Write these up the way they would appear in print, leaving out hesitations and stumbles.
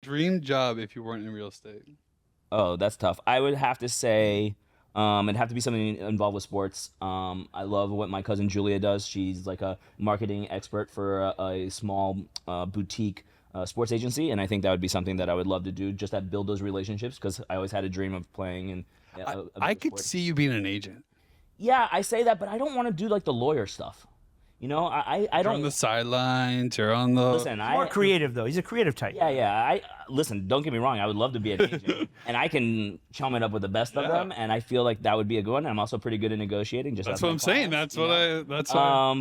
dream job if you weren't in real estate? Oh, that's tough. I would have to say it'd have to be something involved with sports. I love what my cousin Julia does. She's like a marketing expert for a small boutique sports agency, and I think that would be something that I would love to do, just to build those relationships, because I always had a dream of playing in I could see you being an agent. Yeah, I say that, but I don't want to do like the lawyer stuff. You know, I You're don't. on the sidelines. You're on the. Listen, More creative though. He's a creative type. Yeah. Listen. Don't get me wrong. I would love to be an agent, and I can chum it up with the best of them. And I feel like that would be a good one. I'm also pretty good at negotiating. That's what I'm saying. That's what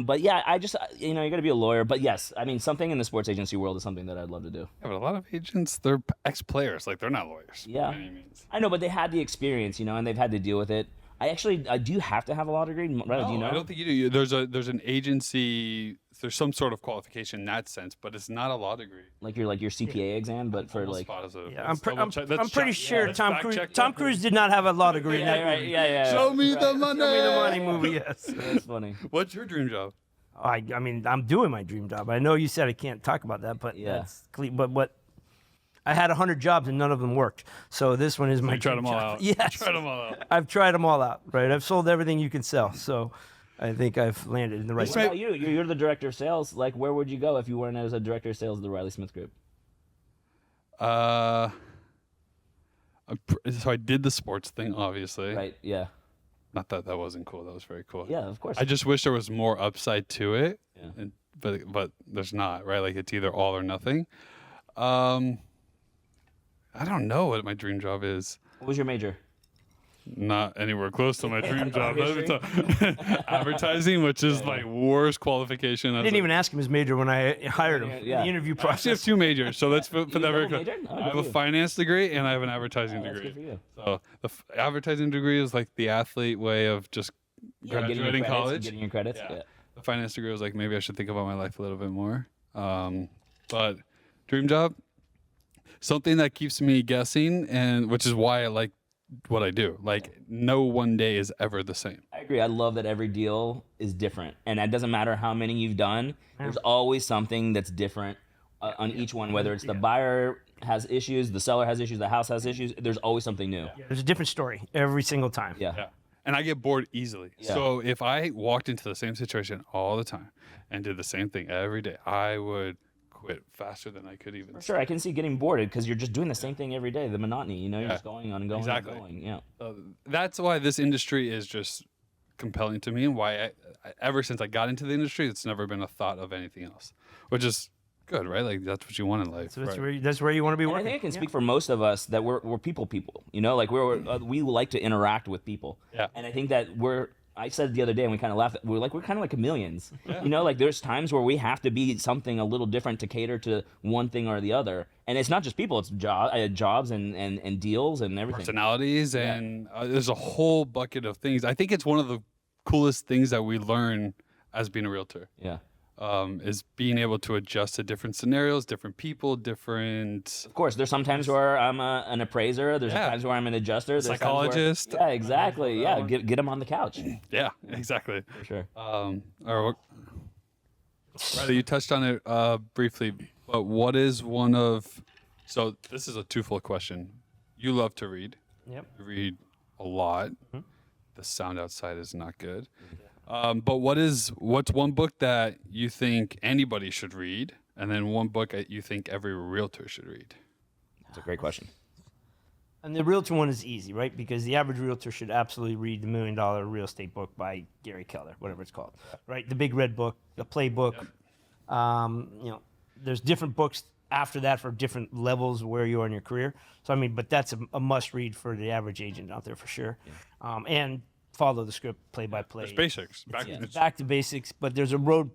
But yeah, I just you got to be a lawyer. But yes, I mean something in the sports agency world is something that I'd love to do. Yeah, but a lot of agents, they're ex-players. Like they're not lawyers. Yeah. By any means. I know, but they had the experience, and they've had to deal with it. I do have to have a law degree. Right? No, Do you know? I don't think you do. There's an agency. There's some sort of qualification in that sense, but it's not a law degree. Like your CPA exam, but for like. I'm pretty sure Tom Cruise did not have a law degree. In that movie. Yeah. Show me the money. Show me the money movie. Yes. That's funny. What's your dream job? I mean, I'm doing my dream job. I know you said I can't talk about that, but that's clear. But what? I had 100 jobs and none of them worked. So this one is my Tried dream them all job. out. Yes. Tried them all out. I've tried them all out, right? I've sold everything you can sell. So I think I've landed in the right What spot. about you? You're the director of sales. Like, where would you go if you weren't as a director of sales of the Riley Smith Group? So I did the sports thing, obviously. Right. Yeah. Not that wasn't cool. That was very cool. Yeah. Of course. I just wish there was more upside to it. Yeah. But there's not, right? Like it's either all or nothing. I don't know what my dream job is. What was your major? Not anywhere close to my dream job. History? Advertising, which is like worst qualification. I didn't even ask him his major when I hired him. Yeah. The interview I actually have process. 2 majors, so let's put that very double clear. major? Oh, I have good a for you. finance degree and I have an advertising That's degree. good for you. So the advertising degree is like the athlete way of just Getting your graduating credits, college. Getting your credits. Yeah. Yeah. The finance degree was like, maybe I should think about my life a little bit more. But dream job, something that keeps me guessing, and which is why I like what I do. Like no one day is ever the same. I agree. I love that every deal is different, and it doesn't matter how many you've done. There's always something that's different on each one. Whether it's the buyer has issues, the seller has issues, the house has issues. There's always something new. There's a different story every single time. Yeah. And I get bored easily. Yeah. So if I walked into the same situation all the time and did the same thing every day, I would quit faster than I could even. For sure, I can see getting bored because you're just doing the same thing every day. The monotony, you're Yeah. just going on and going Exactly. and going. Yeah. That's why this industry is just compelling to me, and why ever since I got into the industry, it's never been a thought of anything else, which is good, right? Like that's what you want in life. So that's, right? that's where you want to be And I working. think I can speak for most of us that we're people. Like we like to interact with people. Yeah. And I think that I said the other day, and we kind of laughed. We're kind of like chameleons. Yeah. Like there's times where we have to be something a little different to cater to one thing or the other. And it's not just people; it's jobs and deals and everything. Personalities, and there's a whole bucket of things. I think it's one of the coolest things that we learn as being a realtor. Yeah. Is being able to adjust to different scenarios, different people, different. Of course, there's some times where I'm an appraiser. There's times where I'm an adjuster. There's times Psychologist. yeah, exactly. Yeah, get them on the couch. Yeah, exactly. For sure. Riley, you touched on it briefly, but what is one of? So this is a twofold question. You love to read. Yep. You read a lot. The sound outside is not good. But what's one book that you think anybody should read, and then one book that you think every realtor should read? That's a great question. And the realtor one is easy, right? Because the average realtor should absolutely read the $1 Million Real Estate book by Gary Keller, whatever it's called, right? The big red book, the playbook. There's different books after that for different levels where you are in your career. So I mean, but that's a must read for the average agent out there for sure. Yeah. And follow the script play by play. It's basics. Back to basics, but there's a road.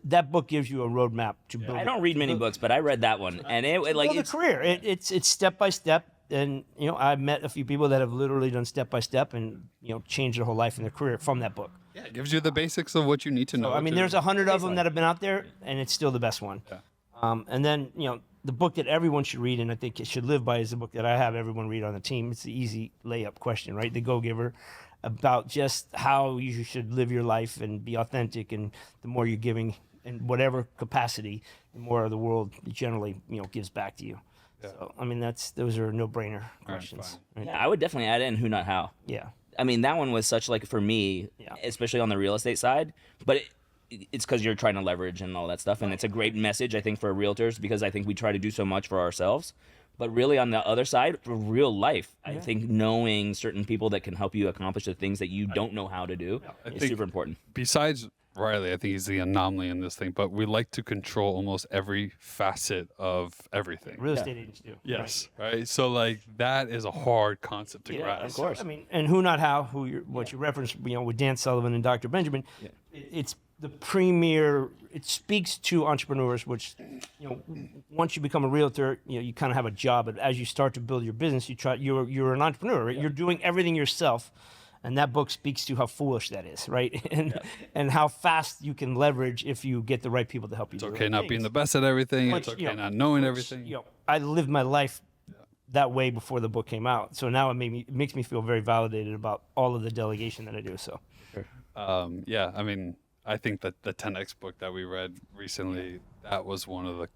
That book gives you a roadmap to build. I don't read many books, but I read that one, and it like it's a career. It's step by step, and I've met a few people that have literally done step by step, and changed their whole life and their career from that book. Yeah, it gives you the basics of what you need to know. So, I mean, there's 100 of them that have been out there, and it's still the best one. Yeah. And then the book that everyone should read, and I think it should live by, is the book that I have everyone read on the team. It's the easy layup question, right? The Go Giver, about just how you should live your life and be authentic, and the more you're giving in whatever capacity, the more of the world generally gives back to you. So I mean, those are no-brainer questions. fine. Right? Yeah, I would definitely add in who, not how. Yeah. I mean, that one was such like for me, Yeah. especially on the real estate side, but it's because you're trying to leverage and all that stuff, and it's a great message I think for realtors because I think we try to do so much for ourselves, but really on the other side, for real life, I think knowing certain people that can help you accomplish the things that you don't know how to do is super important. Besides Riley, I think he's the anomaly in this thing, but we like to control almost every facet of everything. Real estate agents do. Yes, right. So like that is a hard concept to Yeah, grasp. of course. I mean, and who, not how, what you referenced, with Dan Sullivan and Dr. Benjamin, it's the premier. It speaks to entrepreneurs, which, once you become a realtor, you kind of have a job. But as you start to build your business, you're an entrepreneur. Right? You're doing everything yourself, and that book speaks to how foolish that is, right? And how fast you can leverage if you get the right people to help you. It's okay not being the best at everything. It's okay not knowing everything. I lived my life that way before the book came out, so now it makes me feel very validated about all of the delegation that I do. So, Yeah, I mean, I think that the 10X book that we read recently, that was one of the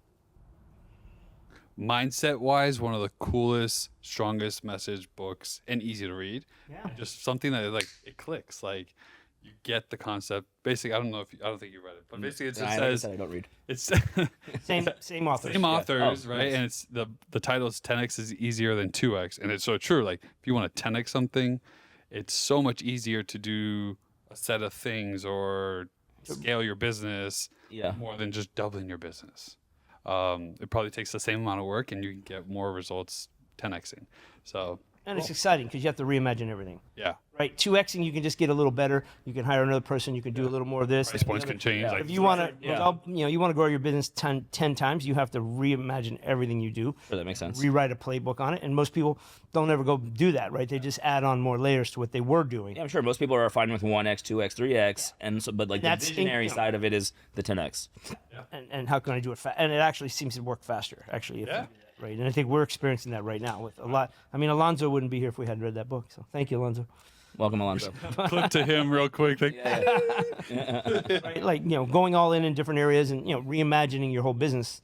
mindset-wise, one of the coolest, strongest message books and easy to read. Yeah. Just something that like it clicks. Like you get the concept. Basically, I don't think you read it, but basically it just Like I says said, I don't read. it's same authors. same authors, Oh, right? nice. And it's the title is 10X is easier than 2X, and it's so true. Like if you want to 10X something, it's so much easier to do a set of things or scale your business more than just doubling your business. It probably takes the same amount of work and you can get more results 10Xing. So, And it's exciting because you have to reimagine everything. yeah. Right, 2Xing, you can just get a little better. You can hire another person. You can do a little more of this. Price points can change. Yeah. Like, If you want to, you want to grow your business 10 times, you have to reimagine everything you do. Sure, that makes sense. Rewrite a playbook on it, and most people don't ever go do that. Right, they just add on more layers to what they were doing. Yeah, I'm sure most people are fine with 1X, 2X, 3X, and so, but like the That's visionary side of it is the 10X. And how can I do it and it actually seems to work faster. Actually, if you do that, right. And I think we're experiencing that right now with a lot. I mean, Alonzo wouldn't be here if we hadn't read that book. So thank you, Alonzo. Welcome, Alonso. clip to him real quick. Like, Right? Like, going all in different areas and reimagining your whole business.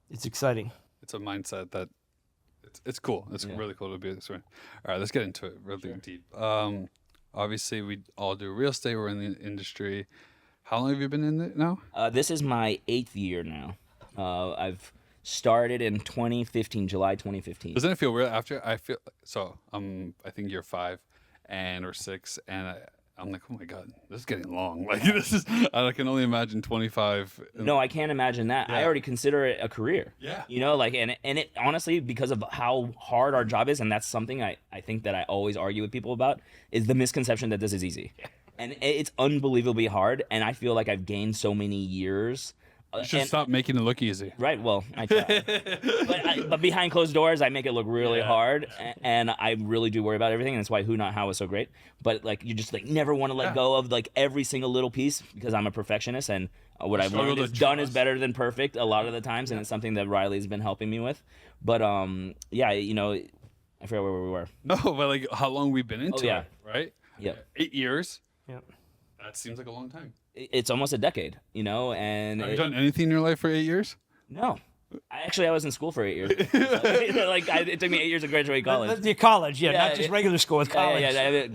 It's exciting. it's a mindset that it's cool. It's really cool to be this way. All right, let's get into it really deep. Obviously, we all do real estate. We're in the industry. How long have you been in it now? This is my 8th year now. I've started in 2015, July 2015. Doesn't it feel weird after? I feel so. I think year 5 or 6, and I'm like, oh my god, this is getting long. Like this is. I can only imagine 25. No, I can't imagine that. I already consider it a career. Yeah. And it honestly, because of how hard our job is, and that's something I think that I always argue with people about, is the misconception that this is easy. And it's unbelievably hard, and I feel like I've gained so many years. You should stop making it look easy. Right, well, I try. but behind closed doors, I make it look really hard, and I really do worry about everything, and that's why Who Not How is so great. But like, you just like never want to let go of like every single little piece because I'm a perfectionist, and what I've learned is done is better than perfect a lot of the times, and it's something that Riley's been helping me with. But I forgot where we were. No, but like how long we've been into it, right? Yeah. 8 years. Yeah. That seems like a long time. It's almost a decade, and Have you done anything in your life for 8 years? no. I was in school for 8 years. It took me 8 years to graduate college. The college, not just regular school. It's college. College.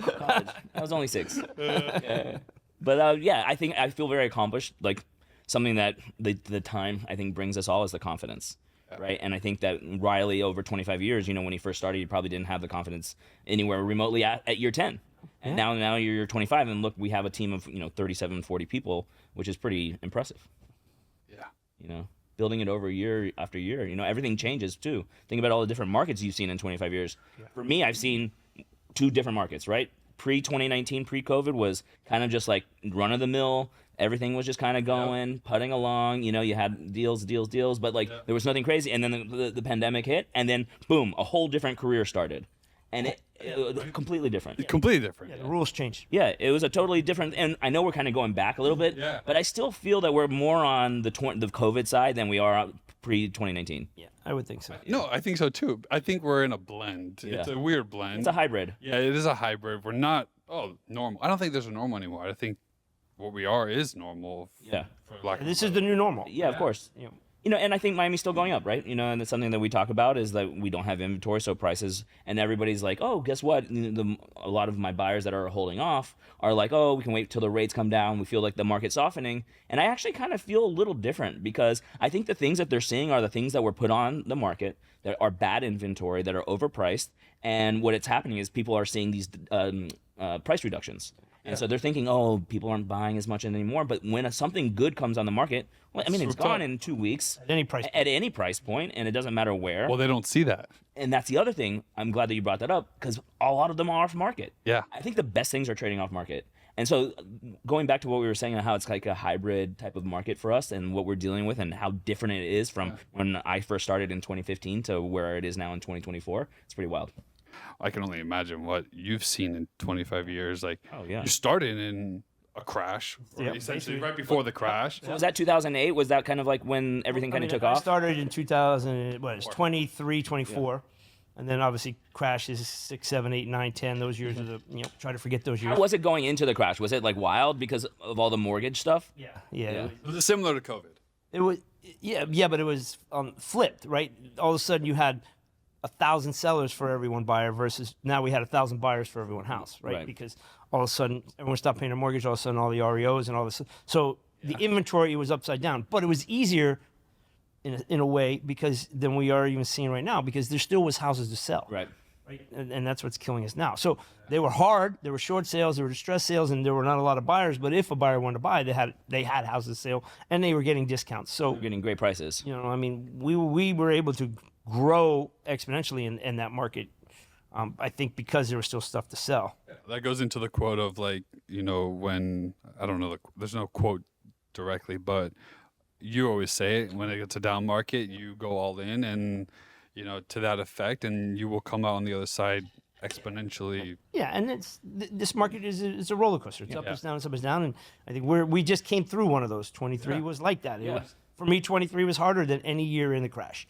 I was only 6. But I think I feel very accomplished. Like something that the time I think brings us all is the confidence, right? And I think that Riley over 25 years, when he first started, he probably didn't have the confidence anywhere remotely at year 10. And now you're 25, and look, we have a team of 37, 40 people, which is pretty impressive. Yeah. Building it over year after year. Everything changes too. Think about all the different markets you've seen in 25 years. Yeah. For me, I've seen 2 different markets, right? Pre-2019, pre-COVID was kind of just like run of the mill. Everything was just kind of going, putting along. You had deals, but like there was nothing crazy. And then the pandemic hit, and then boom, a whole different career started. And it completely different. Completely different. Yeah, the rules changed. Yeah, it was a totally different, and I know we're kind of going back a little bit, but I still feel that we're more on the COVID side than we are pre-2019. Yeah, I would think so. No, I think so too. I think we're in a blend. Yeah. It's a weird blend. It's a hybrid. Yeah, it is a hybrid. We're not normal. I don't think there's a normal anymore. I think what we are is normal. Yeah. For lack of This is the new normal. Yeah, of course. and I think Miami's still going up, right? And it's something that we talk about is that we don't have inventory, so prices, and everybody's like, oh, guess what? A lot of my buyers that are holding off are like, oh, we can wait till the rates come down. We feel like the market's softening. And I actually kind of feel a little different because I think the things that they're seeing are the things that were put on the market that are bad inventory, that are overpriced. And what it's happening is people are seeing these price reductions. And so they're thinking, oh, people aren't buying as much anymore. But when something good comes on the market, well, I mean, it's gone in 2 weeks. At any price. At any price point, and it doesn't matter where. Well, they don't see that. And that's the other thing. I'm glad that you brought that up because a lot of them are off market. Yeah. I think the best things are trading off market. And so going back to what we were saying, how it's like a hybrid type of market for us and what we're dealing with and how different it is from when I first started in 2015 to where it is now in 2024, it's pretty wild. I can only imagine what you've seen in 25 years. Like, yeah. You started in a crash, essentially right before the crash. So was that 2008? Was that kind of like when everything kind of took off? I started in 2000, 23, 24. Yeah. And then obviously crashes 6, 7, 8, 9, 10. Those years are try to forget those years. How was it going into the crash? Was it like wild because of all the mortgage stuff? Yeah. Was it similar to COVID? It was, but it was flipped, right? All of a sudden you had 1,000 sellers for every one buyer versus now we had 1,000 buyers for every one house, right? Because all of a sudden everyone stopped paying their mortgage, all of a sudden all the REOs and all this. So the inventory was upside down, but it was easier in a way because than we are even seeing right now because there still was houses to sell. Right. And that's what's killing us now. So they were hard, there were short sales, there were distressed sales, and there were not a lot of buyers. But if a buyer wanted to buy, they had houses to sell, and they were getting discounts. So we're getting great prices. I mean, we were able to grow exponentially in that market. I think because there was still stuff to sell. Yeah, that goes into the quote of like, when I don't know, there's no quote directly, but you always say it when it gets a down market, you go all in and. To that effect, and you will come out on the other side exponentially. Yeah, and this market is a roller coaster. It's up, it's down, it's up, it's down, and I think we just came through one of those. 23 was like that. It was, for me, 23 was harder than any year in the crash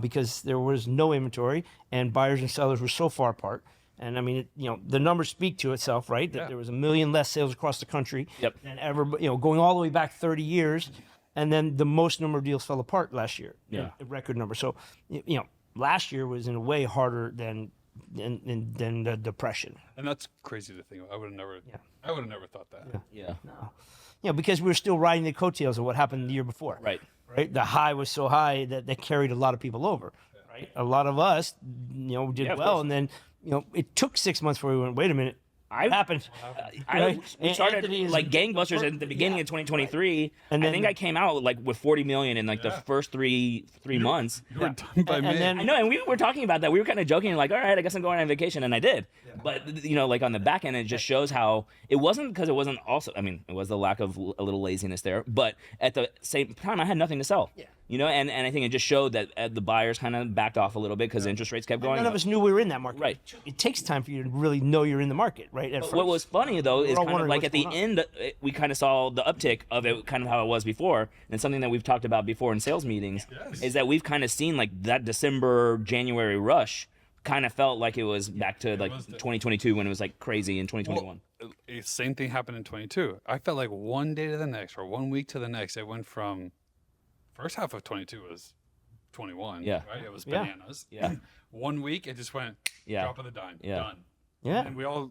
because there was no inventory, and buyers and sellers were so far apart. And I mean, the numbers speak to itself, right? That there was 1 million less sales across the country than ever. Going all the way back 30 years. And then the most number of deals fell apart last year. A record number. So, last year was in a way harder than the depression. And that's crazy to think of. I would have never thought that. No. Because we were still riding the coattails of what happened the year before. Right. The high was so high that carried a lot of people over. Right. A lot of us, did well, and then it took 6 months before we went. Wait a minute. Happened. We started like gangbusters at the beginning of 2023, and I think I came out with 40 million in the first three months. You were done by May. I know, and we were talking about that. We were kind of joking, like, all right, I guess I'm going on vacation, and I did. But on the back end, it just shows how it wasn't because it wasn't also. I mean, it was the lack of a little laziness there, but at the same time, I had nothing to sell. And I think it just showed that the buyers kind of backed off a little bit because interest rates kept going. None of us knew we were in that market. Right. It takes time for you to really know you're in the market, right? What was funny though is kind of like at the end, we kind of saw the uptick of it, kind of how it was before, and something that we've talked about before in sales meetings is that we've kind of seen like that December, January rush. Kind of felt like it was back to 2022 when it was like crazy in 2021. Well, same thing happened in 22. I felt like one day to the next or 1 week to the next, it went from first half of 22 was 21. Yeah. Right? It was bananas. Yeah. 1 week, it just went drop of the dime. Yeah. Done. Yeah. And we all,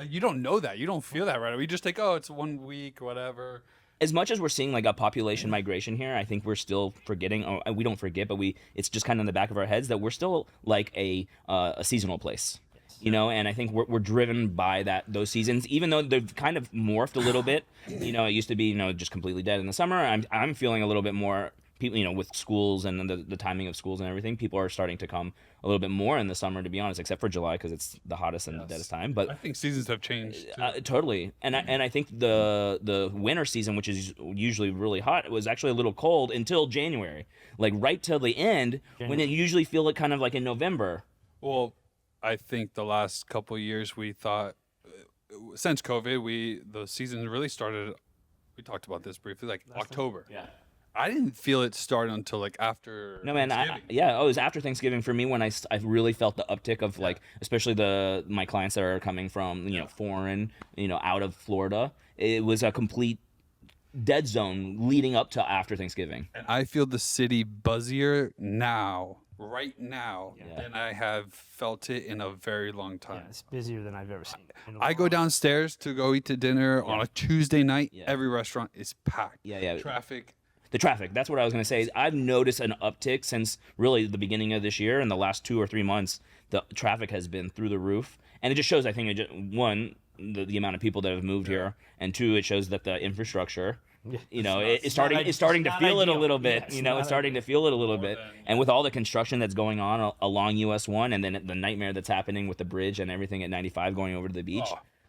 you don't know that. You don't feel that, right? We just think, it's 1 week, whatever. As much as we're seeing like a population migration here, I think we're still forgetting. We don't forget, but it's just kind of in the back of our heads that we're still like a seasonal place, And I think we're driven by those seasons, even though they've kind of morphed a little bit. It used to be just completely dead in the summer. I'm feeling a little bit more. People, with schools and the timing of schools and everything, people are starting to come a little bit more in the summer, to be honest, except for July because it's the hottest and the deadest time. But I think seasons have changed too. Totally, and I think the winter season, which is usually really hot, was actually a little cold until January, like right till the end when it usually feel like kind of like in November. Well, I think the last couple of years we thought since COVID, the season really started. We talked about this briefly, like October. Yeah. I didn't feel it start until like after. No, man. It was after Thanksgiving for me when I really felt the uptick of like, especially my clients that are coming from foreign, out of Florida. It was a complete dead zone leading up to after Thanksgiving. And I feel the city buzzier now, right now, than I have felt it in a very long time. Yeah, it's busier than I've ever seen. I go downstairs to go eat to dinner on a Tuesday night. Yeah. Every restaurant is packed. Yeah. Traffic. The traffic. That's what I was going to say. I've noticed an uptick since really the beginning of this year. In the last 2 or 3 months, the traffic has been through the roof. And it just shows, I think, one, the amount of people that have moved here. And 2, it shows that the infrastructure, it's starting to feel it a little bit. Yeah, it's starting to feel it a little bit. And with all the construction that's going on along US 1 and then the nightmare that's happening with the bridge and everything at 95 going over to the beach.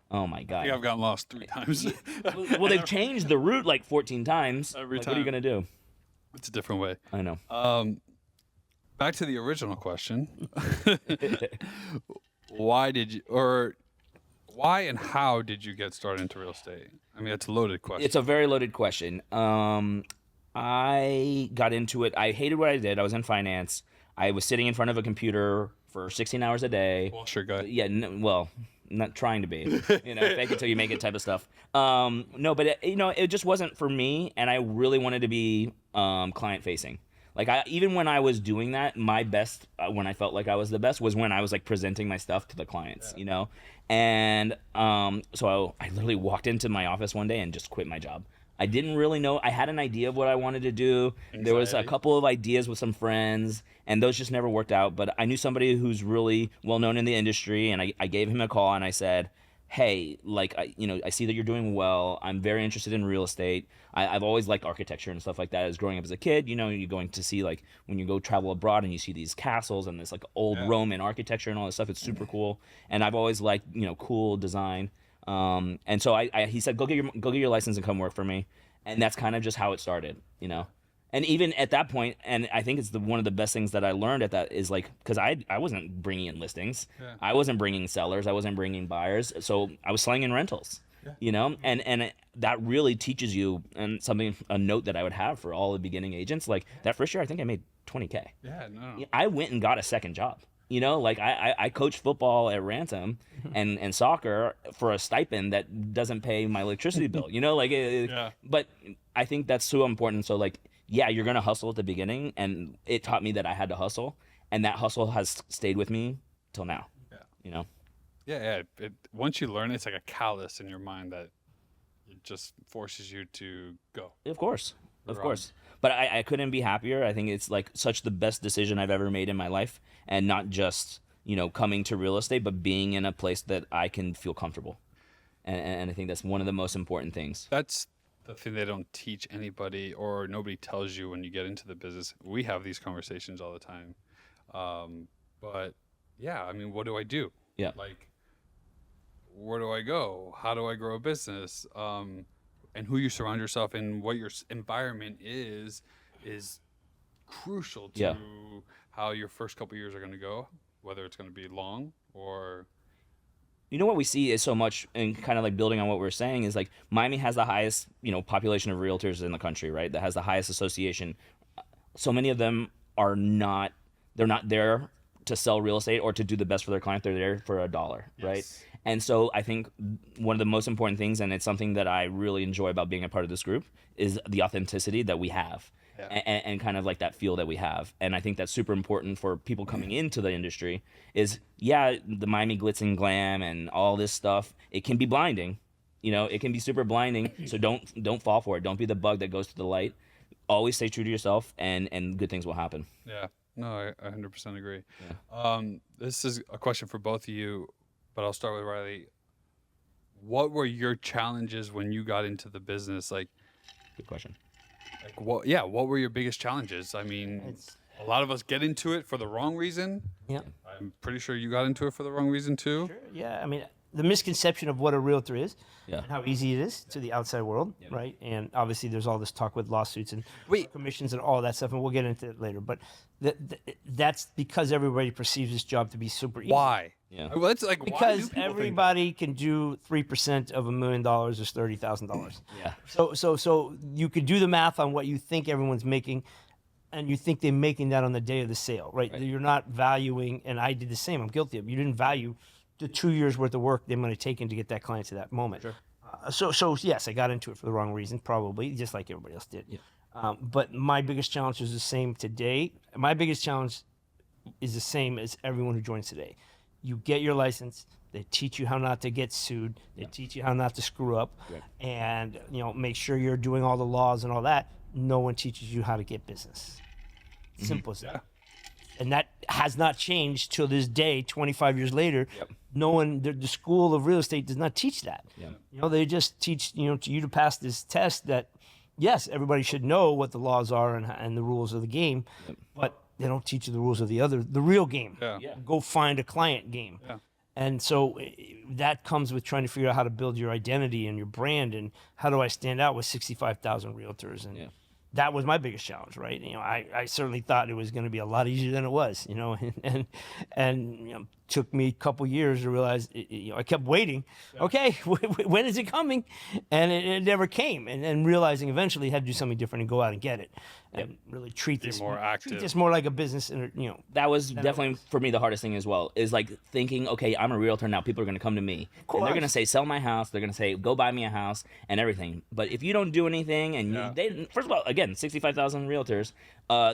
Oh my God. I think I've gotten lost 3 times. Well, they've changed the route like 14 times. Every time. What are you going to do? It's a different way. I know. Back to the original question. Why and how did you get started into real estate? I mean, it's a loaded question. It's a very loaded question. I got into it. I hated what I did. I was in finance. I was sitting in front of a computer for 16 hours a day. Well, sure, guy. Yeah, not trying to be. Fake it till you make it type of stuff. No, but it just wasn't for me, and I really wanted to be client facing. Like even when I was doing that, my best when I felt like I was the best was when I was like presenting my stuff to the clients, And so I literally walked into my office one day and just quit my job. I didn't really know. I had an idea of what I wanted to do. Anxiety. There was a couple of ideas with some friends, and those just never worked out. But I knew somebody who's really well known in the industry, and I gave him a call and I said, hey, I see that you're doing well. I'm very interested in real estate. I've always liked architecture and stuff like that. As growing up as a kid, you're going to see like when you go travel abroad and you see these castles and this like old Roman architecture and all this stuff. It's super cool. And I've always liked cool design. And so he said, go get your license and come work for me. And that's kind of just how it started, And even at that point, and I think it's one of the best things that I learned at that is like, because I wasn't bringing in listings, I wasn't bringing sellers, I wasn't bringing buyers, so I was slinging rentals, and that really teaches you, and a note that I would have for all the beginning agents, like that first year I think I made $20K. Yeah, no. I went and got a second job. I coached football at Ransom and soccer for a stipend that doesn't pay my electricity bill. But I think that's so important. So you're gonna hustle at the beginning, and it taught me that I had to hustle, and that hustle has stayed with me till now. Yeah. Once you learn, it's like a callus in your mind that it just forces you to go. Of course. But I couldn't be happier. I think it's like such the best decision I've ever made in my life, and not just coming to real estate, but being in a place that I can feel comfortable, and I think that's one of the most important things. That's the thing they don't teach anybody, or nobody tells you when you get into the business. We have these conversations all the time, but yeah, I mean, what do I do? Yeah, like, where do I go? How do I grow a business? And who you surround yourself in, what your environment is crucial to how your first couple years are going to go, whether it's going to be long or... What we see is so much, and kind of like building on what we're saying, is like Miami has the highest, population of realtors in the country, right? That has the highest association. So many of them they're not there to sell real estate or to do the best for their client. They're there for a dollar, right? And so I think one of the most important things, and it's something that I really enjoy about being a part of this group, is the authenticity that we have, and kind of like that feel that we have. And I think that's super important for people coming into the industry is, the Miami glitz and glam and all this stuff, it can be blinding. It can be super blinding. So don't fall for it. Don't be the bug that goes to the light. Always stay true to yourself, and good things will happen. Yeah. No, I 100% agree. Yeah. This is a question for both of you, but I'll start with Riley. What were your challenges when you got into the business? Good question. What were your biggest challenges? I mean, a lot of us get into it for the wrong reason. Yeah. I'm pretty sure you got into it for the wrong reason too. Sure. Yeah. I mean, the misconception of what a realtor is yeah. and how easy it is to the outside world, yeah. right? And obviously there's all this talk with lawsuits and commissions and all that stuff, and we'll get into it later. But that's because everybody perceives this job to be super easy. Why? Yeah. Well, it's like, because everybody can do 3% of $1 million is $30,000. Yeah. So you could do the math on what you think everyone's making, and you think they're making that on the day of the sale, right? You're not valuing, and I did the same. I'm guilty of it. You didn't value the 2 years worth of work they might have taken to get that client to that moment. Sure. So yes, I got into it for the wrong reason, probably, just like everybody else did. Yeah. But my biggest challenge is the same today. My biggest challenge is the same as everyone who joins today. You get your license. They teach you how not to get sued. They teach you how not to screw up, and make sure you're doing all the laws and all that. No one teaches you how to get business. Simple as that. And that has not changed till this day. 25 years later, no one. The school of real estate does not teach that. They just teach to you to pass this test that yes, everybody should know what the laws are and the rules of the game, but they don't teach you the rules of the real game. Go find a client game. And so that comes with trying to figure out how to build your identity and your brand, and how do I stand out with 65,000 realtors. And that was my biggest challenge, right? I certainly thought it was going to be a lot easier than it was, and took me a couple years to realize, I kept waiting. Okay, when is it coming? And it never came. And then realizing eventually had to do something different and go out and get it, and really treat this more active. Treat this more like a business. That was definitely for me the hardest thing as well. Is like thinking, okay, I'm a realtor now. People are going to come to me, and they're going to say, sell my house. They're going to say, go buy me a house and everything. But if you don't do anything, and they, first of all, again, 65,000 realtors,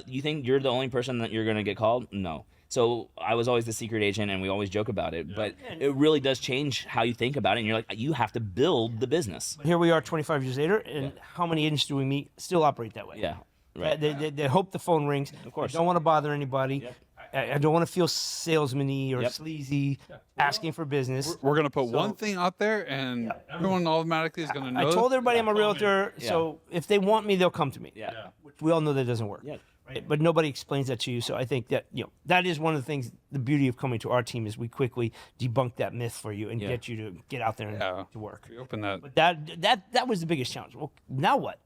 you think you're the only person that you're going to get called? No. So I was always the secret agent, and we always joke about it, but it really does change how you think about it. And you're like, you have to build the business. Here we are 25 years later, and how many agents do we meet still operate that way? Yeah, right. They hope the phone rings. Of course. They don't want to bother anybody. I don't want to feel salesman-y or sleazy asking for business. We're going to put one thing out there, and everyone automatically is going to know. I told everybody I'm a realtor, so if they want me, they'll come to me. Which we all know that doesn't work. Right? But nobody explains that to you. So I think that that is one of the things. The beauty of coming to our team is we quickly debunk that myth for you and get you to get out there and to work. We open that. But that was the biggest challenge. Well, now what?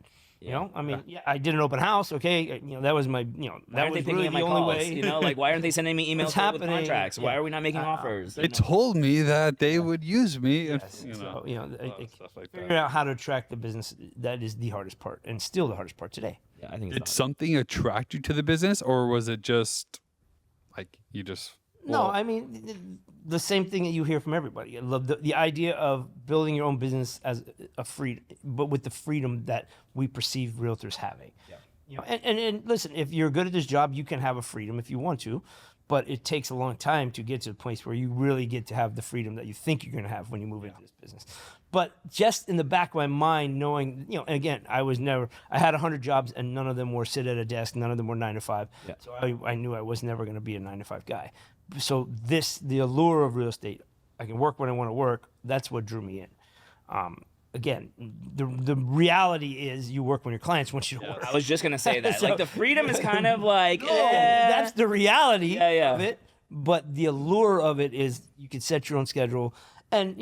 I mean, I did an open house. Okay, that was my, that was really the only way. Like why aren't they sending me emails with contracts? Why are we not making offers? They told me that they would use me. Stuff like figuring out how to attract the business, that is the hardest part, and still the hardest part today. Yeah, I think. Did something attract you to the business, or was it just like you just? No, I mean the same thing that you hear from everybody. I love the idea of building your own business as a free, but with the freedom that we perceive realtors having. And listen, if you're good at this job, you can have a freedom if you want to, but it takes a long time to get to the place where you really get to have the freedom that you think you're going to have when you move into this business. But just in the back of my mind, knowing, and again, I had 100 jobs and none of them were sit at a desk. None of them were 9 to 5. So I knew I was never going to be a 9 to 5 guy. So the allure of real estate, I can work when I want to work. That's what drew me in. Again, the reality is you work when your clients want you to work. I was just going to say that. Like the freedom is kind of like, that's the reality of it. But the allure of it is you can set your own schedule. And,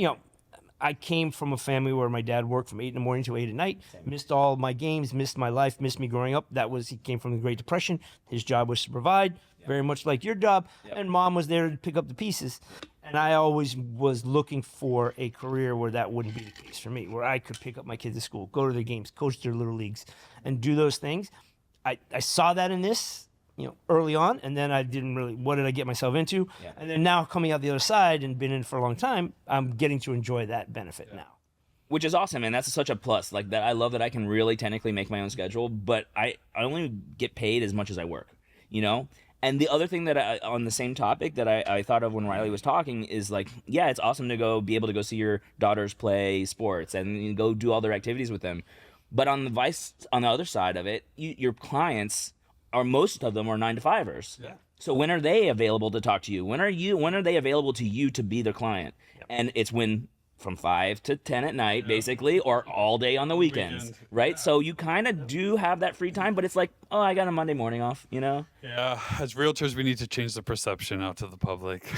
I came from a family where my dad worked from 8 in the morning to 8 at night, missed all my games, missed my life, missed me growing up. He came from the Great Depression. His job was to provide, very much like your job. And mom was there to pick up the pieces. And I always was looking for a career where that wouldn't be the case for me, where I could pick up my kids at school, go to their games, coach their little leagues, and do those things. I saw that in this, early on, and then I didn't really, what did I get myself into? And then now coming out the other side and been in it for a long time, I'm getting to enjoy that benefit now. Which is awesome, and that's such a plus. Like that, I love that I can really technically make my own schedule, but I only get paid as much as I work, And the other thing that on the same topic that I thought of when Riley was talking is like, yeah, it's awesome to be able to go see your daughters play sports and go do all their activities with them. But on the other side of it, your clients most of them are 9 to 5ers. So when are they available to talk to you? When are they available to you to be their client? And it's when from 5 to 10 at night, basically, or all day on the weekends, right? So you kind of do have that free time, but it's like, oh, I got a Monday morning off, Yeah, as realtors, we need to change the perception out to the public.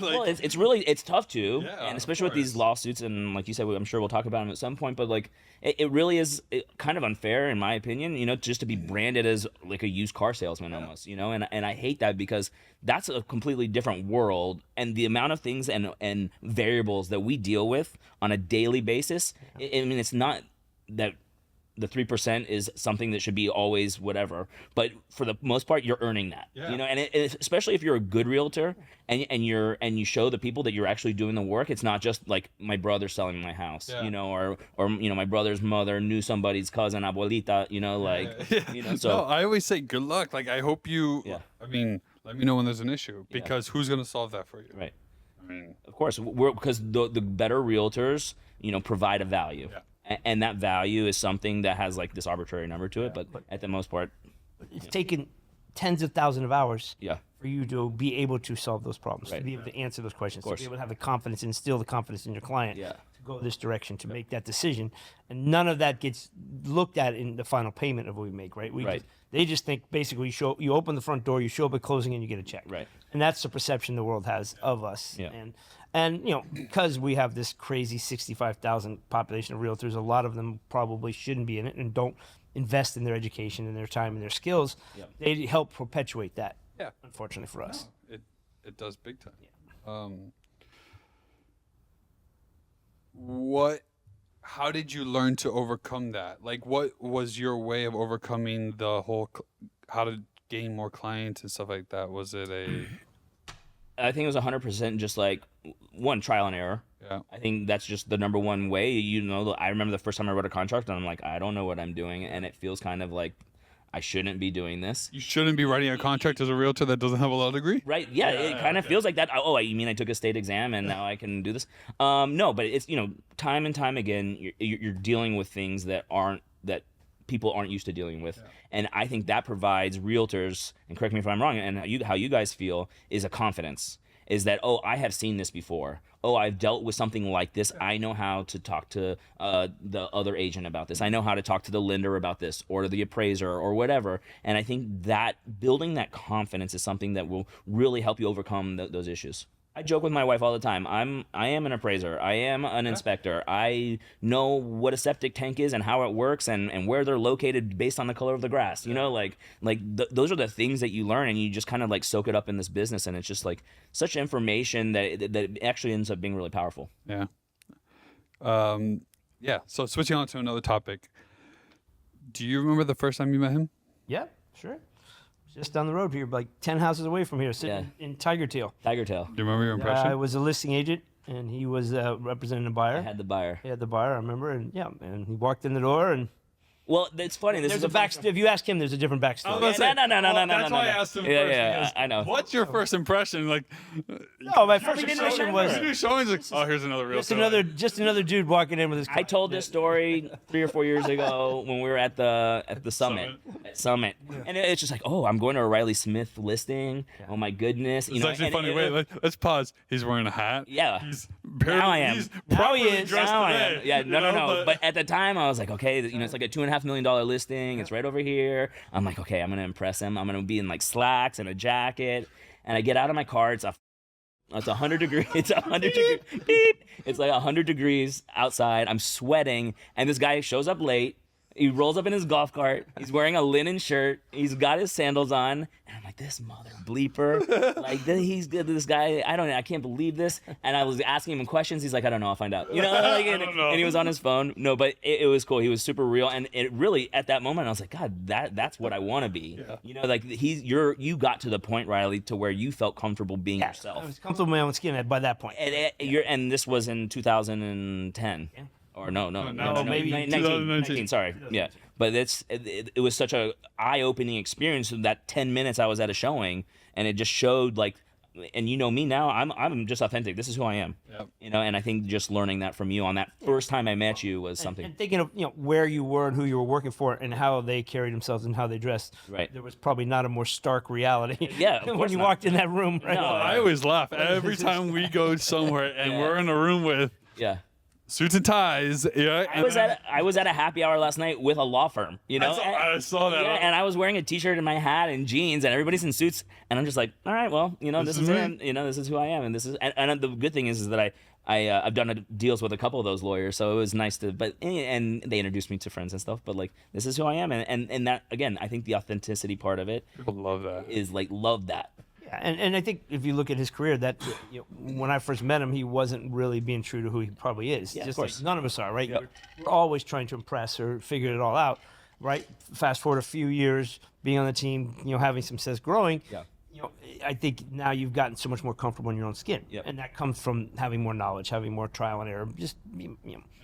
Well, it's tough to, and especially with these lawsuits, and like you said, I'm sure we'll talk about them at some point, but like, it really is kind of unfair, in my opinion, just to be branded as like a used car salesman almost, and I hate that because that's a completely different world, and the amount of things and variables that we deal with on a daily basis, I mean, it's not that the 3% is something that should be always whatever, but for the most part, you're earning that. You know, and especially if you're a good realtor and you show the people that you're actually doing the work. It's not just like my brother's selling my house, you know, or you know, my brother's mother knew somebody's cousin, abuelita, you know, like you know. So no, I always say good luck. Like I hope you. I mean, let me know when there's an issue because who's gonna solve that for you? Right. I mean, of course, because the better realtors, you know, provide a value. And that value is something that has like this arbitrary number to it, but at the most part, it's taken tens of thousands of hours yeah, for you to be able to solve those problems, Right. to be able to answer those questions, to course. be able to have the confidence, instill the confidence in your client Yeah. to go this direction, to make that decision. And none of that gets looked at in the final payment of what we make, right? Right. They just think basically you open the front door, you show up at closing, and you get a check. Right. And that's the perception the world has of us. Yeah. And you know, because we have this crazy 65,000 population of realtors, a lot of them probably shouldn't be in it and don't invest in their education and their time and their skills. They help perpetuate that. Unfortunately for us. It does big time. How did you learn to overcome that? Like, what was your way of overcoming the whole, how to gain more clients and stuff like that? Was it a... I think it was 100% just like one, trial and error. Yeah. I think that's just the number one way. You know, I remember the first time I wrote a contract and I'm like, I don't know what I'm doing. And it feels kind of like I shouldn't be doing this. You shouldn't be writing a contract as a realtor that doesn't have a law degree? Right. Yeah. It kind of feels like that. Oh, you mean I took a state exam and now I can do this? No, but it's, you know, time and time again, you're dealing with things that people aren't used to dealing with. And I think that provides realtors, and correct me if I'm wrong, and how you guys feel, is a confidence. Is that, oh, I have seen this before. Oh, I've dealt with something like this. I know how to talk to the other agent about this. I know how to talk to the lender about this, or the appraiser, or whatever. And I think that building that confidence is something that will really help you overcome those issues. I joke with my wife all the time. I am an appraiser. I am an inspector. I know what a septic tank is and how it works and where they're located based on the color of the grass. You know, those are the things that you learn, and you just kind of like soak it up in this business, and it's just like such information that actually ends up being really powerful. Yeah. Yeah. So switching on to another topic. Do you remember the first time you met him? Yeah, sure. Just down the road here, like 10 houses away from here, sitting in Tiger Tail. Tiger Tail. Do you remember your impression? I was a listing agent, and he was representing the buyer. I had the buyer. He had the buyer, I remember, and he walked in the door, and well, it's funny. There's a backstory. If you ask him, there's a different backstory. No. That's why I asked him first. Yeah, I know. What's your first impression? Like, no, my first impression was you do showings. Like, oh, here's another realtor. just another dude walking in with his. I told this story 3 or 4 years ago when we were at the summit, and it's just like, oh, I'm going to a Riley Smith listing. Oh my goodness, It's actually funny. Wait, let's pause. He's wearing a hat. Yeah. He's now I am. He's Now he is. dressed Now I today, am. Yeah, no. But But at the time, I was like, okay, you know, it's like a $2.5 million listing. It's right over here. I'm like, okay, I'm gonna impress him. I'm gonna be in like slacks and a jacket. And I get out of my car. It's 100 degrees. It's 100 degrees. Beep. It's like 100 degrees outside. I'm sweating, and this guy shows up late. He rolls up in his golf cart. He's wearing a linen shirt. He's got his sandals on. And I'm like, this mother bleeper. Like, this guy, I can't believe this. And I was asking him questions. He's like, I don't know. I'll find out. You know, like, and he was on his phone. No, but it was cool. He was super real. And it really, at that moment, I was like, God, that's what I want to be. Yeah. You know, like you got to the point, Riley, to where you felt comfortable being yourself. I was comfortable in my own skin by that point. And this was in 2010. Yeah. Or no, maybe 19, sorry. Yeah. But it was such a eye-opening experience. That 10 minutes I was at a showing, and it just showed like, and you know me now, I'm just authentic. This is who I am. Yep. You know, and I think just learning that from you on that first time I met you was something. And thinking of, you know, where you were and who you were working for and how they carried themselves and how they dressed. Right. There was probably not a more stark reality. Yeah. when you walked in that room. Right. No, I always laugh every time we go somewhere and we're in a room with suits and ties. Yeah. I was at a happy hour last night with a law firm. You know, I saw that. Yeah, and I was wearing a t-shirt and my hat and jeans, and everybody's in suits, and I'm just like, all right, well, you know, this is it. You know, this is who I am, and this is, and the good thing is that I've done deals with a couple of those lawyers, so it was nice to, and they introduced me to friends and stuff, but like, this is who I am, and that, again, I think the authenticity part of it, people love that, is like, love that. And I think if you look at his career, that when I first met him, he wasn't really being true to who he probably is. Yeah, Just of course. like none of us are, right? Yep. We're always trying to impress or figure it all out, right? Fast forward a few years, being on the team, having some success, growing. Yeah. I think now you've gotten so much more comfortable in your own skin, Yep. and that comes from having more knowledge, having more trial and error. Just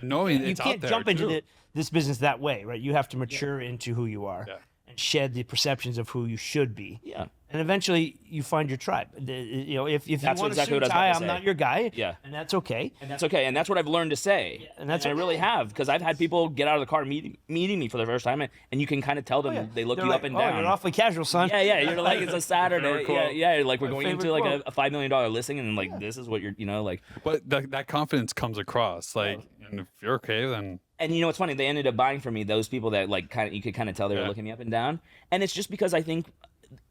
knowing you it's can't out there, jump into too. this business that way, right? You have to mature into who you are and shed the perceptions of who you should be. Yeah. And eventually you find your tribe. If you want That's to exactly what I was tie, about to I'm say. not your guy. Yeah. And that's okay. And that's okay. And that's what I've learned to say. and that's I really okay. have, because I've had people get out of the car meeting me for the first time, and you can kind of tell them, they look They're you like, up and oh, down. you're awfully casual, son. Yeah, you're like, it's a Saturday. quote. Yeah, like we're My going into favorite like a quote. $5 million listing, and like this is what you're, like. But that confidence comes across. Like, and if you're okay, then And you know what's funny? They ended up buying from me. Those people that like kind of, you could kind of tell they were looking me up and down. And it's just because I think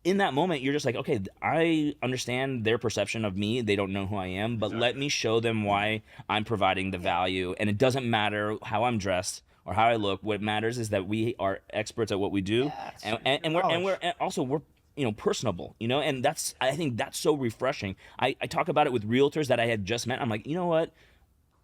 in that moment you're just like, okay, I understand their perception of me. They don't know who I am, but let me show them why I'm providing the value. And it doesn't matter how I'm dressed or how I look. What matters is that we are experts at what we do, and we're personable, and I think that's so refreshing. I talk about it with realtors that I had just met. I'm like, you know what?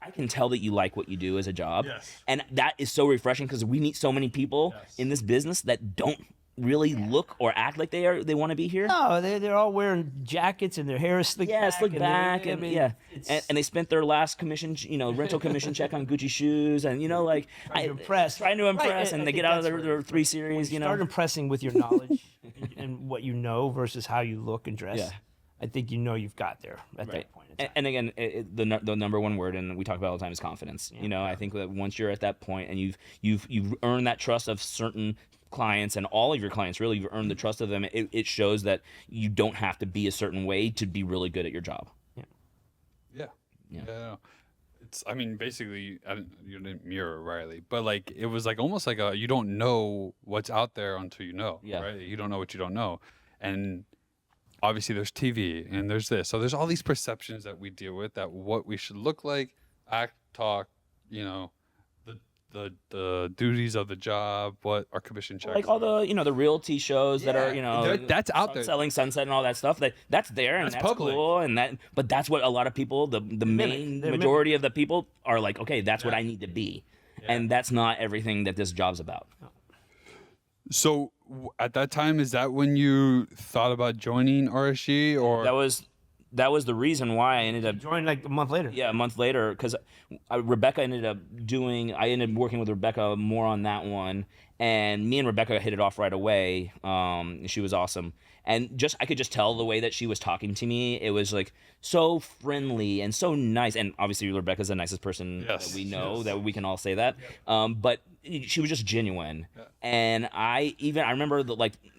I can tell that you like what you do as a job. Yes. And that is so refreshing, because we meet so many people in this business that don't really look or act like they want to be here. No, they're all wearing jackets and their hair is slicked back. Slick back, I mean, and they spent their last commission, rental commission check on Gucci shoes, and like Trying to impress. trying to impress, Right, and I they think get out of that's their what- 3 Series, Start impressing with your knowledge and what you know versus how you look and dress. Yeah. I think you've got there at that point in time. And again, the number one word, and we talk about it all the time, is confidence. I think that once you're at that point and you've earned that trust of certain clients, and all of your clients, really, you've earned the trust of them. It shows that you don't have to be a certain way to be really good at your job. Yeah. It's, I mean, basically, you didn't mirror Riley, but like it was like almost like you don't know what's out there until you know. Yeah. Right. You don't know what you don't know, and obviously there's TV and there's this, so there's all these perceptions that we deal with, that what we should look like, act, talk, the duties of the job, what our commission checks, Like all the the realty shows that are that's out there. Selling Sunset and all that stuff, that's there, and That's that's public. cool, but that's what a lot of people, the main majority of the people are like, okay, that's what I need to be, and that's not everything that this job's about. So at that time, is that when you thought about joining RSG, or That was the reason why I ended up Joined like a month later. Yeah, a month later, because Rebecca ended up I ended up working with Rebecca more on that one, and me and Rebecca hit it off right away. She was awesome, and I could just tell the way that she was talking to me. It was like so friendly and so nice, and obviously Rebecca's the nicest person that we know. That we can all say that. But she was just genuine, and I remember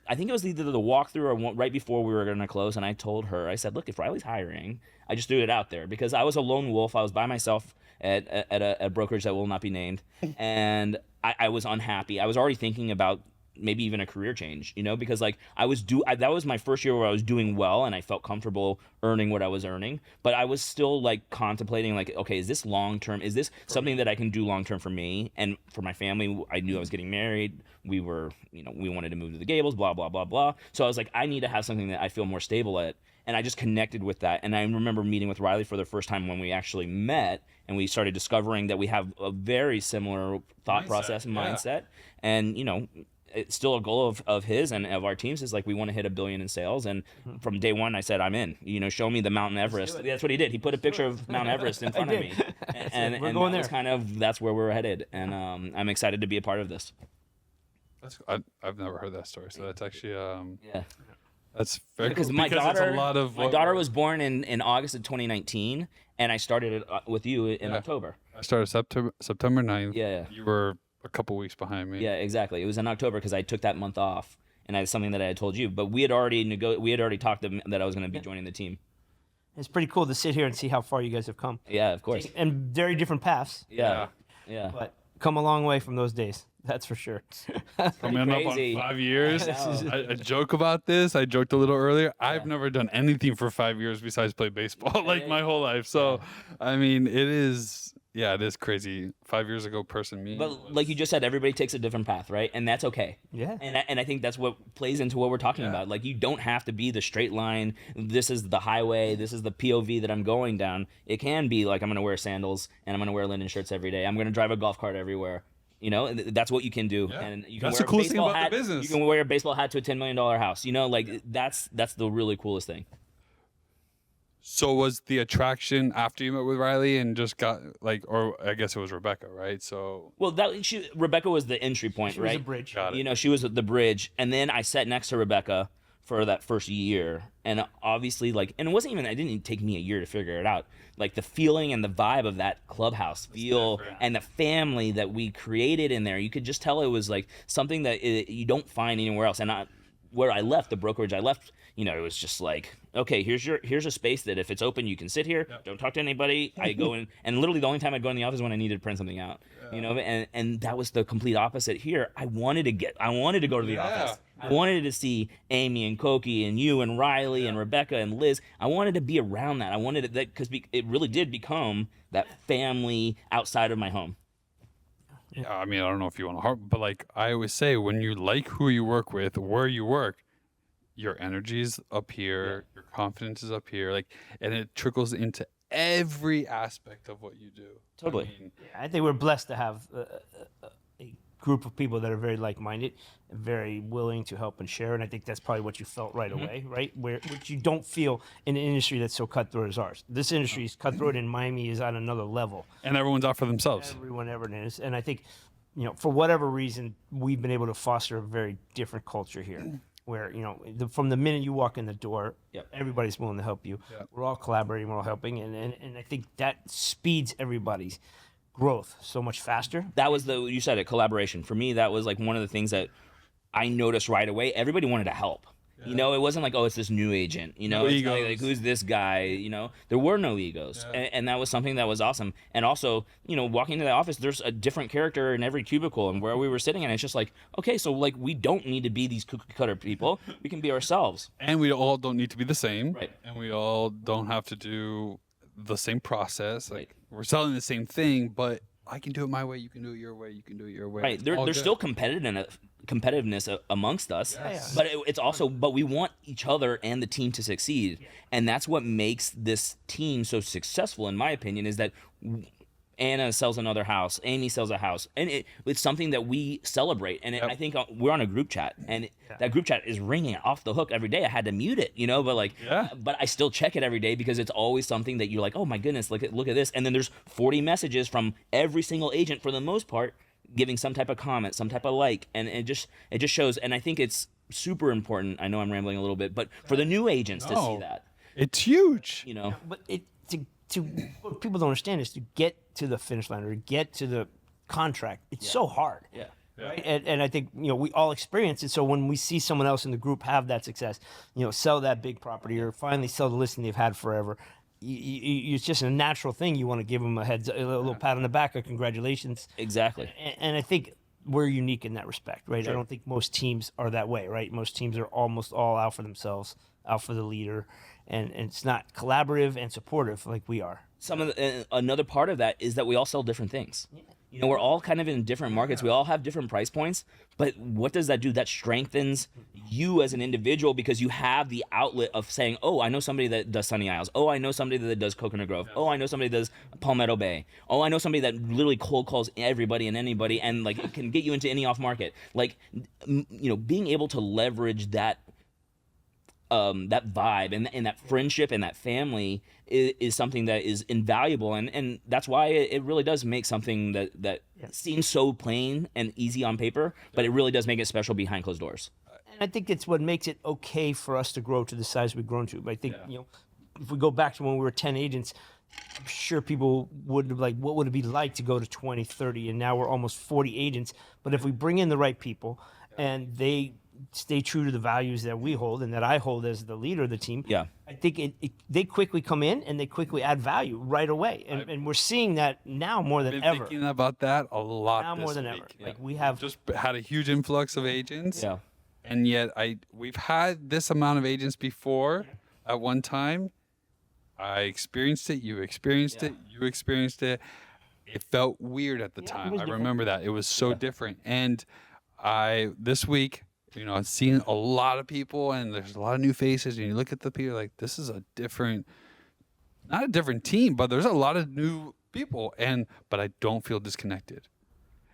I think it was either the walkthrough or right before we were going to close, and I told her, I said, look, if Riley's hiring, I just threw it out there because I was a lone wolf. I was by myself at a brokerage that will not be named, and I was unhappy. I was already thinking about maybe even a career change, because that was my first year where I was doing well and I felt comfortable earning what I was earning, but I was still contemplating okay, is this long term? Is this something that I can do long term for me and for my family? I knew I was getting married. We were, we wanted to move to the Gables, blah, blah, blah, blah. So I was like, I need to have something that I feel more stable at. And I just connected with that. And I remember meeting with Riley for the first time when we actually met, and we started discovering that we have a very similar thought process and mindset. And, it's still a goal of his and of our teams is we want to hit $1 billion in sales. And from day one, I said, I'm in. Show me the Mountain Everest. That's what he did. He put a picture of Mount Everest in front of me, and We're going that's where we're headed. And I'm excited to be a part of this. I've never heard that story, so that's actually that's very Because cool, my because daughter, it's a lot of my daughter was born in August of 2019, and I started it with you in October. I started September 9th. Yeah. You were a couple weeks behind me. Yeah, exactly. It was in October because I took that month off, and that's something that I had told you. But we had already talked that I was going to be joining the team. It's pretty cool to sit here and see how far you guys have come. Yeah, of course. And very different paths. Yeah. But come a long way from those days. That's for sure. Coming up on crazy. 5 years. I joke about this. I joked a little earlier. I've never done anything for 5 years besides play baseball, my whole life. So, I mean, it is yeah, it is crazy. 5 years ago, person me. But like you just said, everybody takes a different path, right? And that's okay. Yeah. And I think that's what plays into what we're talking about. Like, you don't have to be the straight line. This is the highway. This is the POV that I'm going down. It can be like, I'm going to wear sandals and I'm going to wear linen shirts every day. I'm going to drive a golf cart everywhere. You know, and that's what you can do. Yeah. And you can That's wear the coolest a thing baseball about hat. the business. You can wear a baseball hat to a $10 million house. You know, like that's the really coolest thing. So was the attraction after you met with Riley and just got like, or I guess it was Rebecca, right? So Well, Rebecca was the entry point, She was right? a bridge. Got it. You know, she was the bridge, and then I sat next to Rebecca for that first year, and obviously, like, and it wasn't even. It didn't even take me a year to figure it out. Like the feeling and the vibe of that clubhouse feel, and the family that we created in there, you could just tell it was like something that you don't find anywhere else. And where I left, the brokerage I left, you know, it was just like, okay, here's a space that if it's open, you can sit here. Yep. Don't talk to anybody. I go in, and literally the only time I'd go in the office is when I needed to print something out. You know, and that was the complete opposite here. I wanted to go to the office. I wanted to see Amy and Koki and you and Riley and Rebecca and Liz. I wanted to be around that. I wanted that because it really did become that family outside of my home. yeah, I mean, I don't know if you want to harp, but like I always say, when you like who you work with, where you work, your energy's up here, your confidence is up here, like, and it trickles into every aspect of what you do. Totally. I mean, I think we're blessed to have a group of people that are very like-minded and very willing to help and share. And I think that's probably what you felt right away, right? Which you don't feel in an industry that's so cutthroat as ours. This industry is cutthroat, and Miami is on another level. and everyone's out for themselves. Everyone ever is. And I think, you know, for whatever reason, we've been able to foster a very different culture here. Where, you know, from the minute you walk in the door, everybody's willing to help you. We're all collaborating, we're all helping, and I think that speeds everybody's growth so much faster. That was you said it, collaboration. For me, that was like one of the things that I noticed right away. Everybody wanted to help. You know, it wasn't like, oh, it's this new agent. You know, No it's egos. not like, who's this guy? You know, there were no egos. And that was something that was awesome. And also, you know, walking into the office, there's a different character in every cubicle and where we were sitting. And it's just like, okay, so like we don't need to be these cookie cutter people. We can be ourselves. And we all don't need to be the same. Right. And we all don't have to do the same process. Like, we're selling the same thing, but I can do it my way. You can do it your way. You can do it your way. Right. It's all There's good. still competitiveness amongst us, Yes. but it's also, but we want each other and the team to succeed. And that's what makes this team so successful, in my opinion, is that Anna sells another house, Amy sells a house, and it's something that we celebrate. And I think we're on a group chat, and that group chat is ringing off the hook every day. I had to mute it, you know, but like, but I still check it every day because it's always something that you're like, oh my goodness, look at this. And then there's 40 messages from every single agent for the most part, giving some type of comment, some type of like, and it just shows. And I think it's super important. I know I'm rambling a little bit, but for the new agents to see that, it's huge. you know, But to what people don't understand is to get to the finish line or to get to the contract. It's so hard. yeah. Right? And I think, you know, we all experience it. So when we see someone else in the group have that success, you know, sell that big property or finally sell the listing they've had forever, it's just a natural thing. You want to give them a little pat on the back or congratulations. Exactly. And I think we're unique in that respect, right? I don't think most teams are that way, right? Most teams are almost all out for themselves, out for the leader, and it's not collaborative and supportive like we are. Another part of that is that we all sell different things. You know, we're all kind of in different markets. We all have different price points. But what does that do? That strengthens you as an individual because you have the outlet of saying, oh, I know somebody that does Sunny Isles. Oh, I know somebody that does Coconut Grove. Oh, I know somebody that does Palmetto Bay. Oh, I know somebody that literally cold calls everybody and anybody and like it can get you into any off market. Like, you know, being able to leverage that that vibe and that friendship and that family is something that is invaluable, and that's why it really does make something that seems so plain and easy on paper, but it really does make it special behind closed doors. And I think it's what makes it okay for us to grow to the size we've grown to. But I think, you know, if we go back to when we were 10 agents, I'm sure people would have like, what would it be like to go to 20, 30, and now we're almost 40 agents. But if we bring in the right people and they stay true to the values that we hold and that I hold as the leader of the team, I think they quickly come in and they quickly add value right away. And we're seeing that now more than Been ever. thinking about that a lot. Now more this than week. ever. Like we have Just had a huge influx of agents. Yeah. And yet we've had this amount of agents before at one time. I experienced it, you experienced it, you experienced it. it felt weird at the it time. was I different. remember that. It was so different. And this week, I've seen a lot of people and there's a lot of new faces, and you look at the people like, this is a different, not a different team, but there's a lot of new people, but I don't feel disconnected.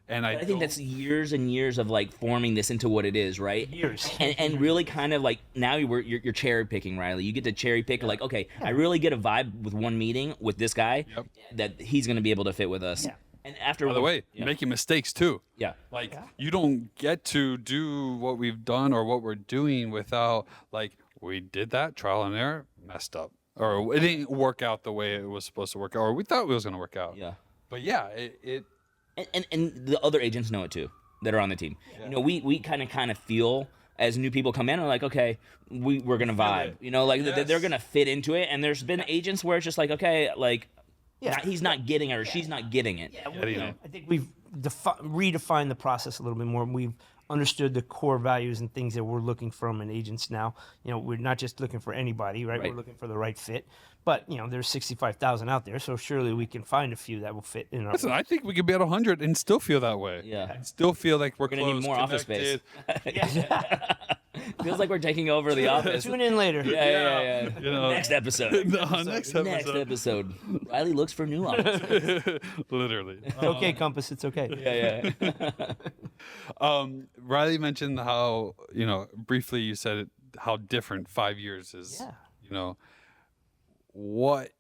And I think that's years and years of like forming this into what it is, right? Years. And really kind of like now you're cherry picking, Riley. You get to cherry pick like, okay, I really get a vibe with one meeting with this guy that he's going to be able to fit with us. Yeah. And after, by the way, making mistakes too. Yeah. Like you don't get to do what we've done or what we're doing without like, we did that trial and error, messed up, or it didn't work out the way it was supposed to work out, or we thought it was going to work out. Yeah. But yeah, it And the other agents know it too that are on the team. We kind of feel as new people come in and like, okay, we're gonna vibe. They're gonna fit into it. And there's been agents where it's just like, okay, like he's not getting it or she's not getting it. I think we've redefined the process a little bit more. We've understood the core values and things that we're looking from in agents now. We're not just looking for anybody, right? We're looking for the right fit. But there's 65,000 out there, so surely we can find a few that will fit in our. Listen, I think we could be at 100 and still feel that way. Yeah. And still feel like we're gonna close, need more office space. connected. Feels like we're taking over the office. Tune in later. Yeah. Next episode. Next episode. Riley looks for new office. Literally. It's okay, Compass. It's okay. Riley mentioned how, briefly you said how different 5 years is. Yeah. What,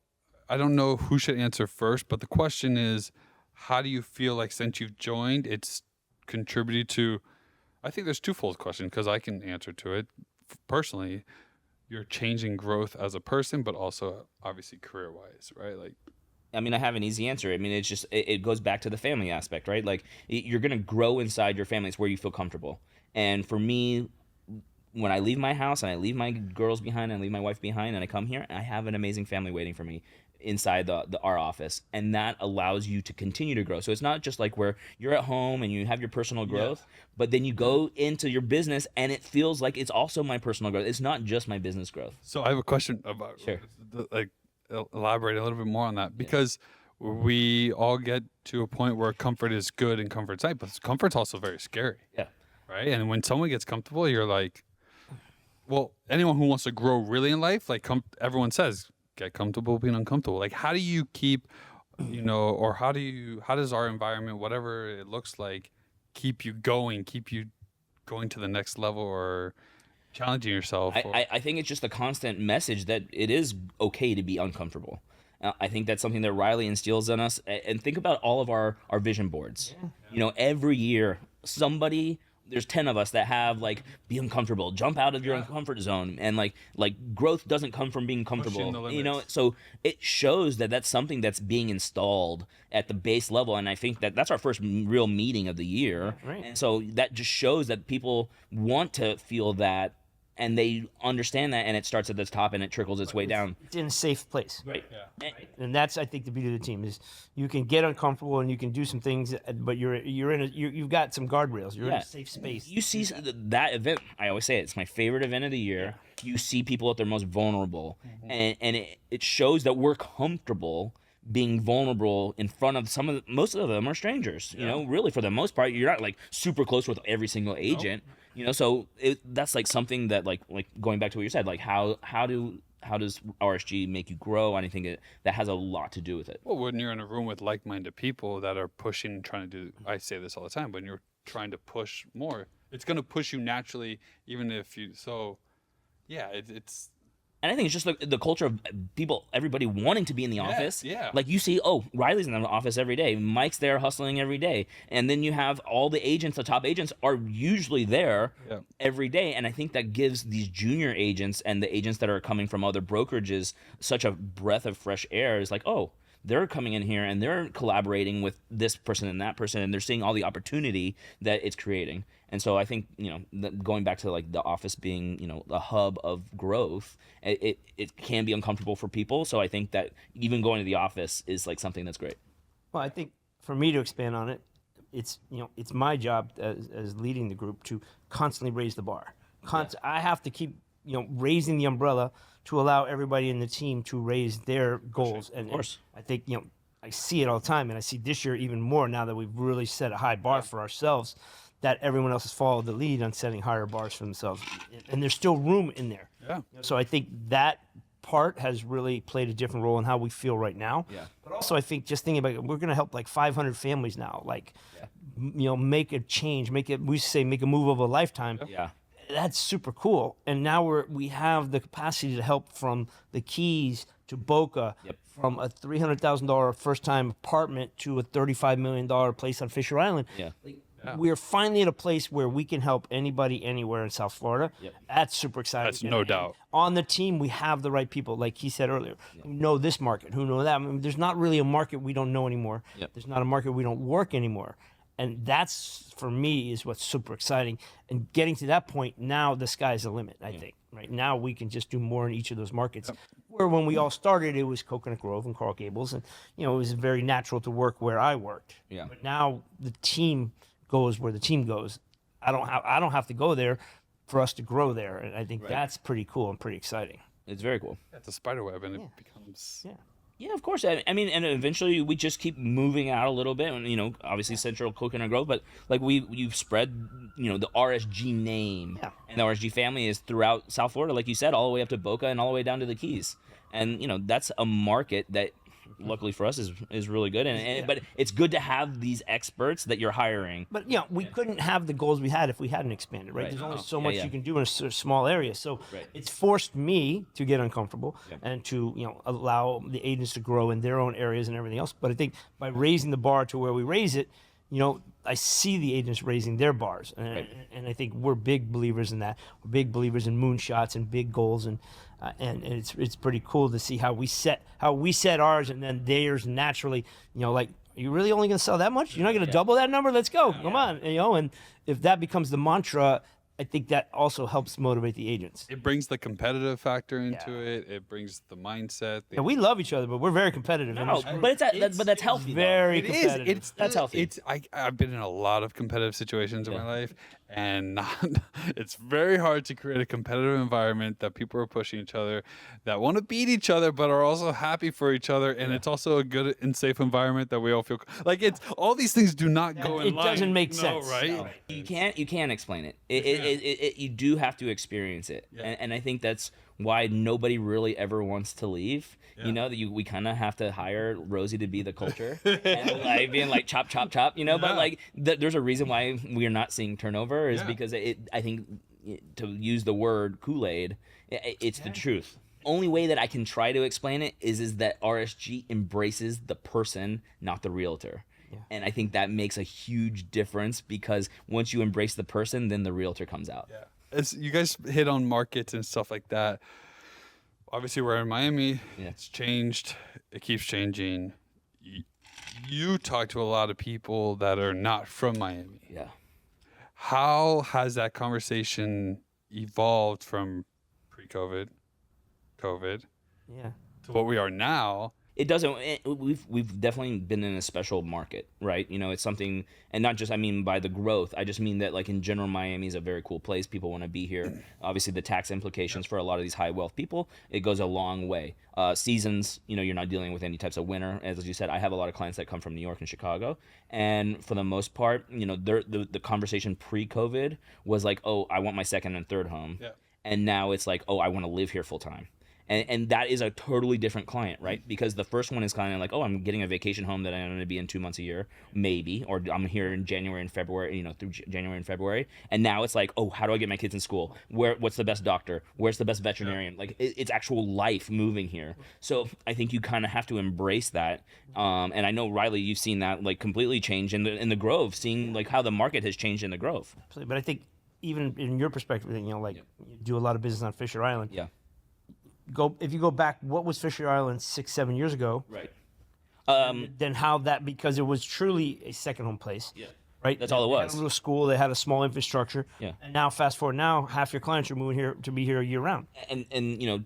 I don't know who should answer first, but the question is, how do you feel like since you've joined, it's contributed to, I think there's twofold question because I can answer to it personally. You're changing growth as a person, but also obviously career-wise, right? Like, I mean, I have an easy answer. I mean, it's just, it goes back to the family aspect, right? Like, you're going to grow inside your family. It's where you feel comfortable. And for me, when I leave my house and I leave my girls behind and I leave my wife behind and I come here, I have an amazing family waiting for me inside our office. And that allows you to continue to grow. So it's not just like where you're at home and you have your personal growth, but then you go into your business and it feels like it's also my personal growth. It's not just my business growth. So I have a question about, elaborate a little bit more on that, because we all get to a point where comfort is good and comfort's nice, but comfort's also very scary. Yeah. Right. And when someone gets comfortable, you're like, well, anyone who wants to grow really in life, like everyone says, get comfortable being uncomfortable. Like, how do you keep, or how does our environment, whatever it looks like, keep you going to the next level or challenging yourself? I think it's just a constant message that it is okay to be uncomfortable. I think that's something that Riley instills in us. And think about all of our vision boards. Yeah. Every year, there's 10 of us that have like, be uncomfortable, jump out of your comfort zone. And like growth doesn't come from being comfortable, so it shows that that's something that's being installed at the base level. And I think that's our first real meeting of the year. Right. And so that just shows that people want to feel that and they understand that, and it starts at the top and it trickles its way down. It's in a safe place. Right. Yeah. And that's, I think, the beauty of the team is you can get uncomfortable and you can do some things, but you've got some guardrails. You're in a safe space. You see that event. I always say it's my favorite event of the year. You see people at their most vulnerable, and it shows that we're comfortable being vulnerable in front of most of them are strangers. Really for the most part, you're not like super close with every single agent. So that's like something that like going back to what you said, like how does RSG make you grow? And I think that has a lot to do with it. Well, when you're in a room with like-minded people that are pushing, trying to do, I say this all the time, when you're trying to push more, it's going to push you naturally, even if you, so yeah, it's. And I think it's just the culture of everybody wanting to be in the office. Yeah. Like you see, Riley's in the office every day. Mike's there hustling every day. And then you have all the agents, the top agents are usually there every day. And I think that gives these junior agents and the agents that are coming from other brokerages such a breath of fresh air. It's like, they're coming in here and they're collaborating with this person and that person, and they're seeing all the opportunity that it's creating. And so I think, going back to like the office being, a hub of growth, it can be uncomfortable for people. So I think that even going to the office is like something that's great. Well, I think for me to expand on it, it's my job as leading the group to constantly raise the bar. I have to keep raising the umbrella to allow everybody in the team to raise their goals. Of course. And I think I see it all the time, and I see this year even more now that we've really set a high bar for ourselves, that everyone else has followed the lead on setting higher bars for themselves, and there's still room in there. Yeah. So I think that part has really played a different role in how we feel right now. Yeah. But also, I think just thinking about it, we're going to help like 500 families now, like, make a change, make a move of a lifetime. Yeah. That's super cool. And now we have the capacity to help from the Keys to Boca, from a $300,000 first time apartment to a $35 million place on Fisher Island. Yeah. We're finally at a place where we can help anybody anywhere in South Florida. That's super exciting. That's no doubt. On the team, we have the right people, like he said earlier, who know this market, who know that. I mean, there's not really a market we don't know anymore. There's not a market we don't work anymore. And that's, for me, is what's super exciting. And getting to that point, now the sky's the limit, I think. Right now, we can just do more in each of those markets. Where when we all started, it was Coconut Grove and Coral Gables. And, it was very natural to work where I worked. But now the team goes where the team goes. I don't have to go there for us to grow there. And I think that's pretty cool and pretty exciting. It's very cool. It's a spider web, and it becomes... Yeah, of course. I mean, and eventually we just keep moving out a little bit, and obviously Central Coconut Grove, but like you've spread, the RSG name and the RSG family is throughout South Florida, like you said, all the way up to Boca and all the way down to the Keys, and that's a market that, luckily for us, is really good, but it's good to have these experts that you're hiring. But we couldn't have the goals we had if we hadn't expanded, right? There's only so much you can do in a small area. So it's forced me to get uncomfortable and to allow the agents to grow in their own areas and everything else. But I think by raising the bar to where we raise it, I see the agents raising their bars, and I think we're big believers in that. We're big believers in moonshots and big goals, and it's pretty cool to see how we set ours, and then theirs naturally. Like, are you really only going to sell that much? You're not going to double that number? Let's go, come on, and if that becomes the mantra, I think that also helps motivate the agents. It brings the competitive factor into it. It brings the mindset. Yeah, we love each other, but we're very competitive. But that's healthy. Very though. competitive. That's healthy. I've been in a lot of competitive situations in my life, and it's very hard to create a competitive environment that people are pushing each other, that want to beat each other, but are also happy for each other. And it's also a good and safe environment that we all feel like it's all these things do not go in line. It doesn't make sense, right? No. You can't explain it. You do have to experience it, and I think that's why nobody really ever wants to leave. We kind of have to hire Rosie to be the culture and like being like chop chop chop. But like there's a reason why we are not seeing turnover is because I think, to use the word Kool-Aid, it's the truth. Only way that I can try to explain it is that RSG embraces the person, not the realtor. And I think that makes a huge difference, because once you embrace the person, then the realtor comes out. As you guys hit on markets and stuff like that, obviously we're in Miami. It's changed. It keeps changing. You talk to a lot of people that are not from Miami. How has that conversation evolved from pre-COVID, COVID, to what we are now? It doesn't. We've definitely been in a special market, right? It's something, and not just, I mean, by the growth. I just mean that, like, in general, Miami is a very cool place. People want to be here. Obviously, the tax implications for a lot of these high wealth people, it goes a long way. Seasons, you're not dealing with any types of winter. As you said, I have a lot of clients that come from New York and Chicago, and for the most part, the conversation pre-COVID was like, oh, I want my second and third home, and now it's like, oh, I want to live here full time. And that is a totally different client, right? Because the first one is kind of like, oh, I'm getting a vacation home that I'm going to be in 2 months a year, maybe, or I'm here in January and February, through January and February. And now it's like, oh, how do I get my kids in school? What's the best doctor? Where's the best veterinarian? Like, it's actual life moving here. So I think you kind of have to embrace that. And I know, Riley, you've seen that like completely change in the Grove, seeing like how the market has changed in the Grove. But I think even in your perspective, you do a lot of business on Fisher Island. If you go back, what was Fisher Island 6-7 years ago? Right. Then how that, because it was truly a second home place. Right. That's all it was. They had a little school. They had a small infrastructure. And now, fast forward, now half your clients are moving here to be here year round. And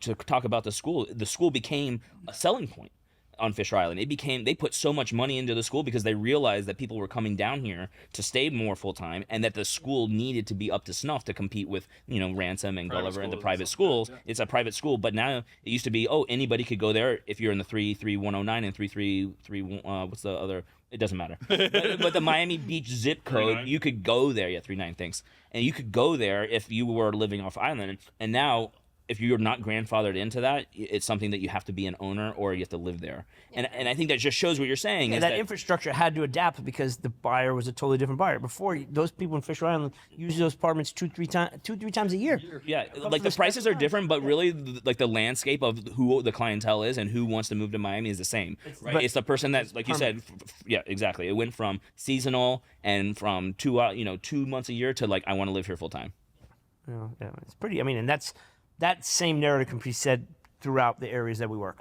to talk about the school became a selling point. on Fisher Island. They put so much money into the school because they realized that people were coming down here to stay more full time, and that the school needed to be up to snuff to compete with, Ransom and Gulliver and the private schools. It's a private school, but now it used to be, anybody could go there if you're in the 33109 and 333 what's the other? It doesn't matter. But the Miami Beach zip code, you could go there. Yeah, 39. Thanks. And you could go there if you were living off island, and now, if you're not grandfathered into that, it's something that you have to be an owner or you have to live there. And I think that just shows what you're saying. Yeah, is that infrastructure had to adapt because the buyer was a totally different buyer. Before, those people in Fisher Island use those apartments two, three times a year. Yeah, like the prices are different, but really, like the landscape of who the clientele is and who wants to move to Miami is the same. Right? It's the person that, like you said, yeah, exactly. It went from seasonal and from 2 months a year to like, I want to live here full time. Yeah, it's pretty. I mean, and that same narrative can be said throughout the areas that we work.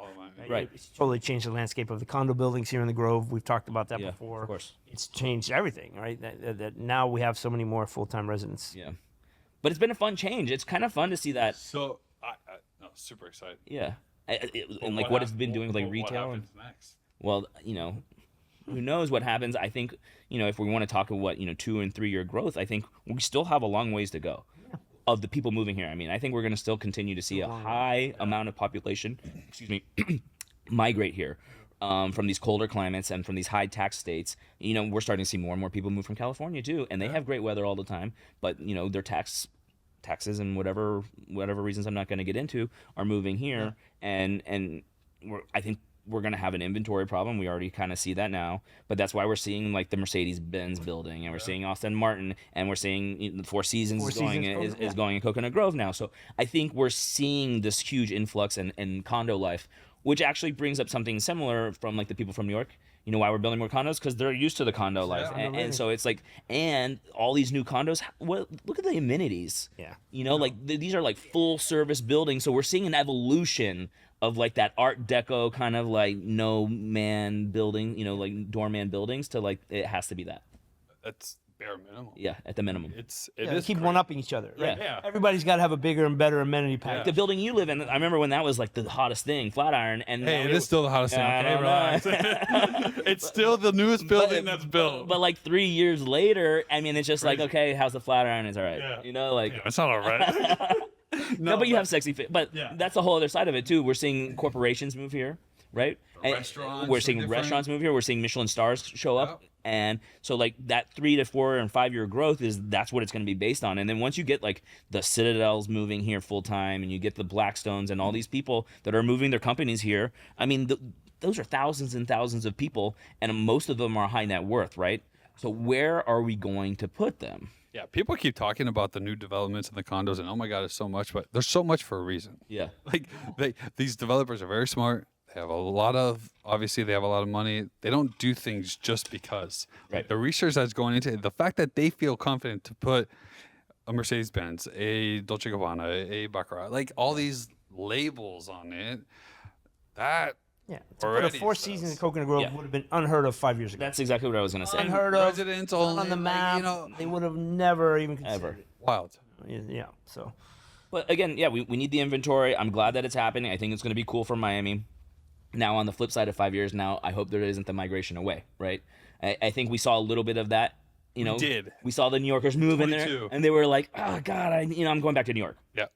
Right. It's totally changed the landscape of the condo buildings here in the Grove. We've talked about that Yeah, before. of course. It's changed everything, right? That now we have so many more full-time residents. Yeah. But it's been a fun change. It's kind of fun to see that. So, no, super excited. Yeah. And like what it's been doing with like retail. What happens next? Well, who knows what happens. I think, if we want to talk about 2 and 3 year growth, I think we still have a long ways to go. Of the people moving here. I mean, I think we're going to still continue to see a high amount of population, migrate here from these colder climates and from these high tax states. We're starting to see more and more people move from California too, and they have great weather all the time, but their taxes and whatever reasons I'm not going to get into are moving here, and I think we're going to have an inventory problem. We already kind of see that now, but that's why we're seeing like the Mercedes-Benz building, and we're seeing Austin Martin, and we're seeing the Four Seasons is going in Coconut Grove now. So I think we're seeing this huge influx in condo life, which actually brings up something similar from like the people from New York. Why we're building more condos? Because they're used to the condo life, and so it's like, and all these new condos. Look at the amenities. Yeah. These are like full service buildings. So we're seeing an evolution of like that Art Deco kind of like no man building, like doorman buildings to like it has to be that. That's bare minimum. Yeah, at the minimum. It is keep great. one-upping each other. Right? Yeah. Everybody's got to have a bigger and better amenity package. The building you live in, I remember when that was like the hottest thing, Flatiron. And Hey, it is still the hottest thing. Okay, relax. It's still the newest building that's built. But like 3 years later, I mean, it's just like, okay, how's the Flatiron? It's all right. Yeah. It's not all right. No, but you have sexy fit. But that's the whole other side of it too. We're seeing corporations move here, right? Restaurants. We're seeing restaurants move here. We're seeing Michelin stars show up. And so like that 3 to 4 and 5 year growth that's what it's going to be based on. And then once you get like the Citadels moving here full time, and you get the Blackstones and all these people that are moving their companies here, I mean, those are thousands and thousands of people, and most of them are high net worth, right? So where are we going to put them? Yeah, people keep talking about the new developments and the condos, and oh my God, it's so much, but there's so much for a reason. Yeah. Like these developers are very smart. They have obviously they have a lot of money. They don't do things just because. Right. The research that's going into it, the fact that they feel confident to put a Mercedes-Benz, a Dolce & Gabbana, a Baccarat, like all these labels on it, that Yeah, to put a Four Seasons in Coconut Grove would have been unheard of 5 years ago. That's exactly what I was going to say. Unheard of. Residents only, on the map. They would have never even considered it. Wild. Yeah, so. But again, we need the inventory. I'm glad that it's happening. I think it's going to be cool for Miami. Now, on the flip side of 5 years now, I hope there isn't the migration away, right? I think we saw a little bit of that. We saw the New Yorkers move in there, and they were like, oh, God, I'm going back to New York. Yeah.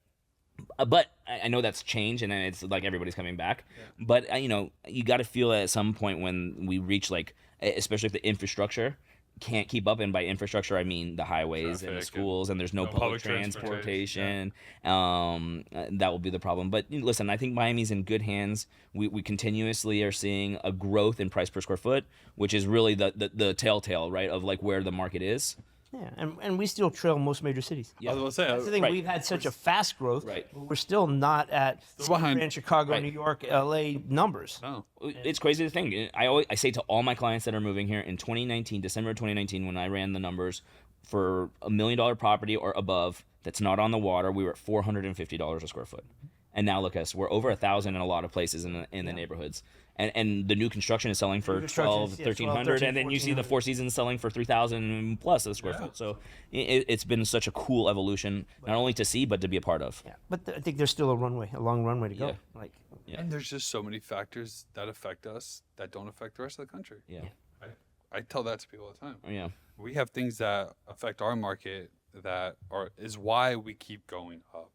But I know that's changed, and it's like everybody's coming back. Yeah. But, you got to feel at some point when we reach, like, especially if the infrastructure can't keep up, and by infrastructure I mean the highways and the schools, and there's no public transportation. That will be the problem. But listen, I think Miami's in good hands. We continuously are seeing a growth in price per square foot, which is really the telltale, right, of like where the market is. Yeah, and we still trail most major cities. Yeah. I was going to say, that's the thing. We've had such a fast growth. Right. But we're still not at San Chicago, New York, LA numbers. No. It's crazy to think. I say to all my clients that are moving here in 2019, December 2019, when I ran the numbers for $1 million property or above that's not on the water, we were at $450 a square foot. And now look at us, we're over 1,000 in a lot of places in the neighborhoods. and the new construction is selling for construction 12, is, 1300, and then you see the 1400. Four Seasons selling for 3,000 plus a square foot. So it's been such a cool evolution, not only to see but to be a part of. Yeah, but I think there's still a long runway to go. Yeah. Like, Yeah. And there's just so many factors that affect us that don't affect the rest of the country. Yeah. I tell that to people all the time. Yeah. We have things that affect our market is why we keep going up.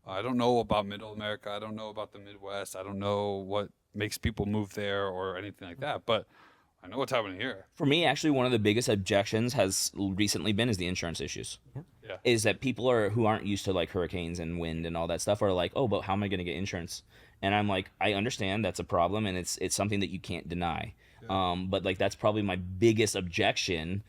I don't know about Middle America. I don't know about the Midwest. I don't know what makes people move there or anything like that. But I know what's happening here. For me, actually, one of the biggest objections has recently been is the insurance issues. Yeah. Is that people who aren't used to like hurricanes and wind and all that stuff are like, oh, but how am I going to get insurance? And I'm like, I understand that's a problem, and it's something that you can't deny. But like that's probably my biggest objection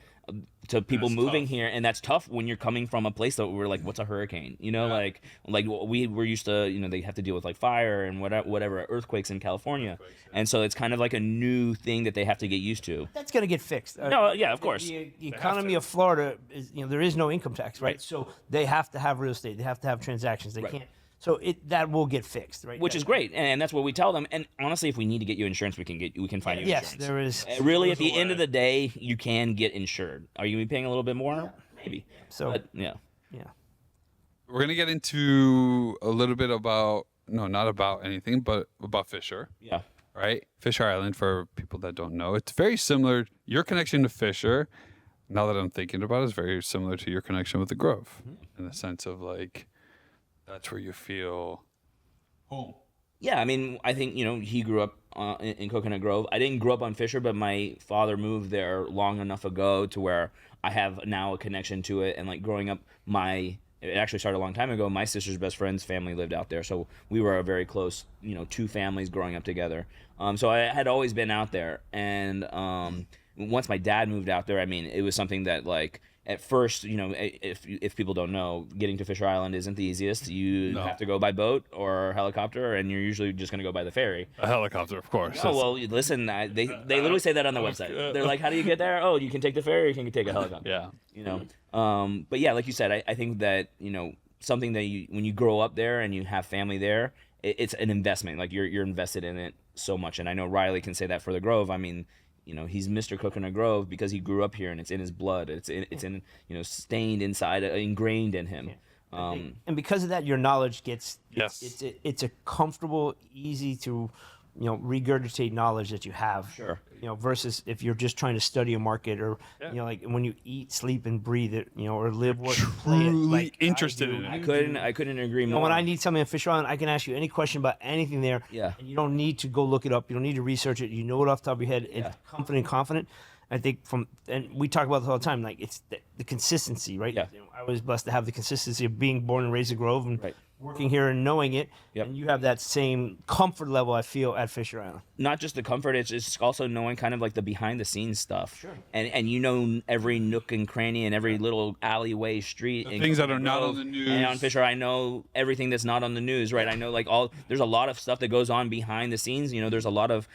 to people moving here, and that's tough when you're coming from a place that we're like, what's a hurricane? You know, like we're used to, you know, they have to deal with like fire and whatever earthquakes in California, and so it's kind of like a new thing that they have to get used to. that's going to get fixed. No, yeah, of course. The economy of Florida is, you know, there is no income tax, right? So they have to have real estate. They have to have transactions. They can't. So that will get fixed, right? Which is great, and that's what we tell them. And honestly, if we need to get you insurance, we can find you Yes, insurance. there is. Really, at the end of the day, you can get insured. Are you paying a little bit more? Maybe. So But, yeah. We're going to get into a little bit about, no, not about anything, but about Fisher. Yeah. Right? Fisher Island, for people that don't know, it's very similar. Your connection to Fisher, now that I'm thinking about it, is very similar to your connection with the Grove in the sense of like, that's where you feel home. Yeah, I mean, I think, you know, he grew up in Coconut Grove. I didn't grow up on Fisher, but my father moved there long enough ago to where I have now a connection to it. And like growing up, it actually started a long time ago. My sister's best friend's family lived out there. So we were a very close, you know, two families growing up together. So I had always been out there. And once my dad moved out there, I mean, it was something that like, at first, you know, if people don't know, getting to Fisher Island isn't the easiest. You have to go by boat or helicopter, and you're usually just going to go by the ferry. A helicopter, of course. Oh, well, listen, they literally say that on their website. They're like, how do you get there? Oh, you can take the ferry, or you can take a helicopter. Yeah. You know, but yeah, like you said, I think that, you know, something that when you grow up there and you have family there, it's an investment. Like you're invested in it so much. And I know Riley can say that for the Grove. I mean, you know, he's Mr. Coconut Grove because he grew up here and it's in his blood. It's in you know, stained inside, ingrained in him. and because of that, your knowledge gets Yes. it's a comfortable, easy to, you know, regurgitate knowledge that you have. Sure. You know, versus if you're just trying to study a market or you know, like when you eat, sleep, and breathe it, you know, or live, work, and play it. Truly Like interested I do. in it. I couldn't agree You know, more. when I need something in Fisher Island, I can ask you any question about anything there. Yeah. And you don't need to go look it up. You don't need to research it. You know it off the top of your head. It's confident. I think and we talk about this all the time, like it's the consistency, right? Yeah. You know, I was blessed to have the consistency of being born and raised in Grove and Right. working here and knowing it. Yep. And you have that same comfort level, I feel, at Fisher Island. Not just the comfort, it's just also knowing kind of like the behind the scenes stuff. Sure. And you know every nook and cranny and every little alleyway, street. The things that are not on the news. And on Fisher, I know everything that's not on the news, right? I know like there's a lot of stuff that goes on behind the scenes. You know, there's a lot of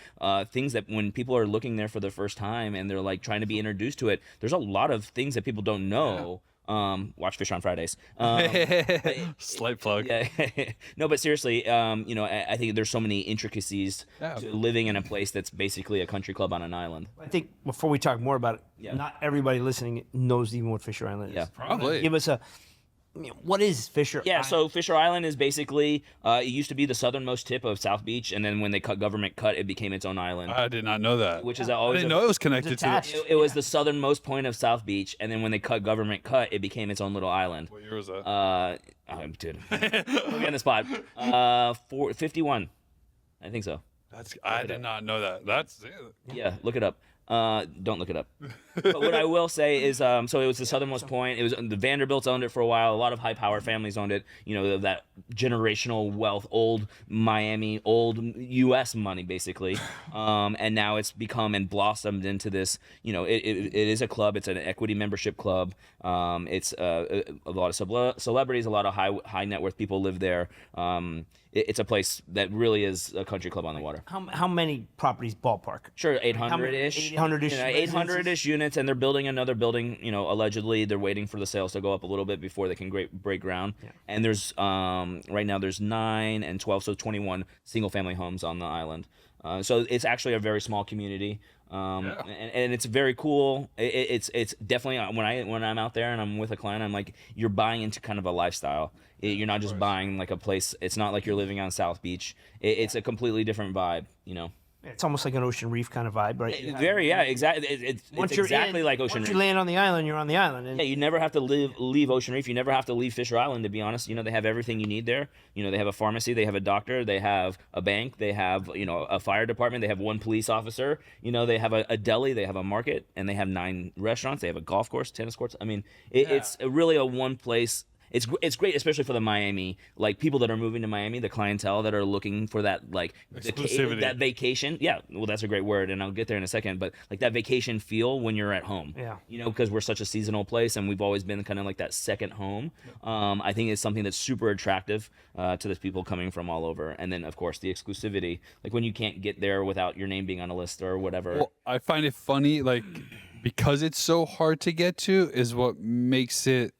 things that when people are looking there for the first time and they're like trying to be introduced to it, there's a lot of things that people don't know. Watch Fish on Fridays. Slight plug. Yeah. No, but seriously, you know, I think there's so many intricacies to living in a place that's basically a country club on an island. I think before we talk more about it, not everybody listening knows even what Fisher Island is. Yeah. Probably. Give us what is Fisher Yeah, Island? so Fisher Island is basically, it used to be the southernmost tip of South Beach, and then when they government cut, it became its own island. I did not know that. Which is I always didn't know it was connected to attached. the, it was the southernmost point of South Beach, and then when they government cut, it became its own little island. What year was that? Dude, put me on the spot. 51, I think so. I did not know that. That's Yeah, look it up. Don't look it up. But what I will say is, so it was the southernmost point. It was the Vanderbilts owned it for a while. A lot of high power families owned it. You know, that generational wealth, old Miami, old U.S. money, basically. And now it's become and blossomed into this. You know, it is a club. It's an equity membership club. It's a lot of celebrities, a lot of high net worth people live there. It's a place that really is a country club on the water. How many properties ballpark? Sure, 800-ish. 800-ish. 800-ish units, and they're building another building. You know, allegedly they're waiting for the sales to go up a little bit before they can break ground. Yeah. And there's right now there's 9 and 12, so 21 single family homes on the island. So it's actually a very small community, and it's very cool. It's definitely when I'm out there and I'm with a client, I'm like, you're buying into kind of a lifestyle. You're not just buying like a place. It's not like you're living on South Beach. It's a completely different vibe, you know. It's almost like an Ocean Reef kind of vibe, right? Exactly. It's exactly like Ocean Once Reef. you land on the island, you're on the island. And Yeah, you never have to leave Ocean Reef. You never have to leave Fisher Island, to be honest. You know, they have everything you need there. You know, they have a pharmacy, they have a doctor, they have a bank, they have, you know, a fire department, they have one police officer, you know, they have a deli, they have a market, and they have 9 restaurants, they have a golf course, tennis courts. I mean, it's really a one place. It's great, especially for the Miami, like people that are moving to Miami, the clientele that are looking for that like that vacation. Yeah, well, that's a great word, and I'll get there in a second. But like that vacation feel when you're at home. Yeah. You know, because we're such a seasonal place, and we've always been kind of like that second home. I think it's something that's super attractive to the people coming from all over, and then of course the exclusivity, like when you can't get there without your name being on a list or whatever. Well, I find it funny, like because it's so hard to get to, is what makes it.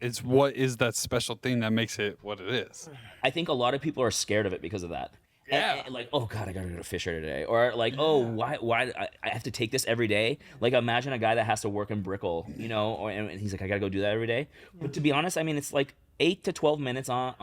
It's what is that special thing that makes it what it is. I think a lot of people are scared of it because of that. Yeah. And like, oh God, I gotta go to Fisher today, or like, oh, why I have to take this every day? Like, imagine a guy that has to work in Brickell, you know, and he's like, I gotta go do that every day. But to be honest, I mean, it's like 8 to 12 minutes on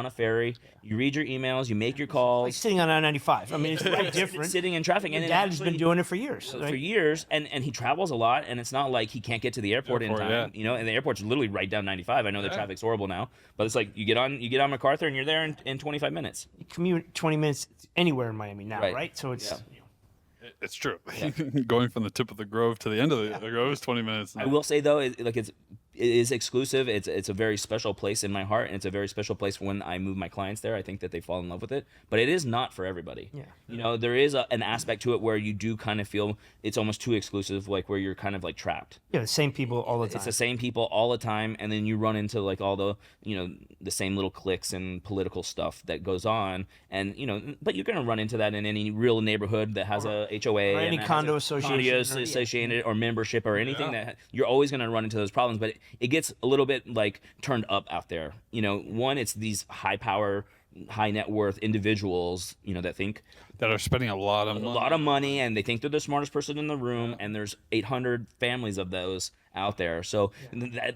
a ferry. You read your emails, you make your calls. like sitting on I-95. I mean, it's very different. Sitting in traffic, and Dad has actually, been doing it for years. for Right? years, and he travels a lot, and it's not like he can't get to the airport in time. Yeah. You know, and the airport's literally right down 95. I know the traffic's horrible now, but it's like you get on MacArthur and you're there in 25 minutes. You commute 20 minutes anywhere in Miami now, Right. right? So it's It's true. Going from the tip of the Grove to the end of the Grove is 20 minutes. I will say though, it is exclusive. It's a very special place in my heart, and it's a very special place when I move my clients there. I think that they fall in love with it, but it is not for everybody. Yeah. You know, there is an aspect to it where you do kind of feel it's almost too exclusive, like where you're kind of like trapped. the same people all the time. It's the same people all the time, and then you run into like all the, you know, the same little cliques and political stuff that goes on, and you know, but you're gonna run into that in any real neighborhood that has a HOA or any and that condo has a association condo associated or membership or anything that you're always gonna run into those problems. But it gets a little bit like turned up out there. You know, one, it's these high power, high net worth individuals, you know, that think that are spending a lot of money, and they think they're the smartest person in the room, and there's 800 families of those out there. So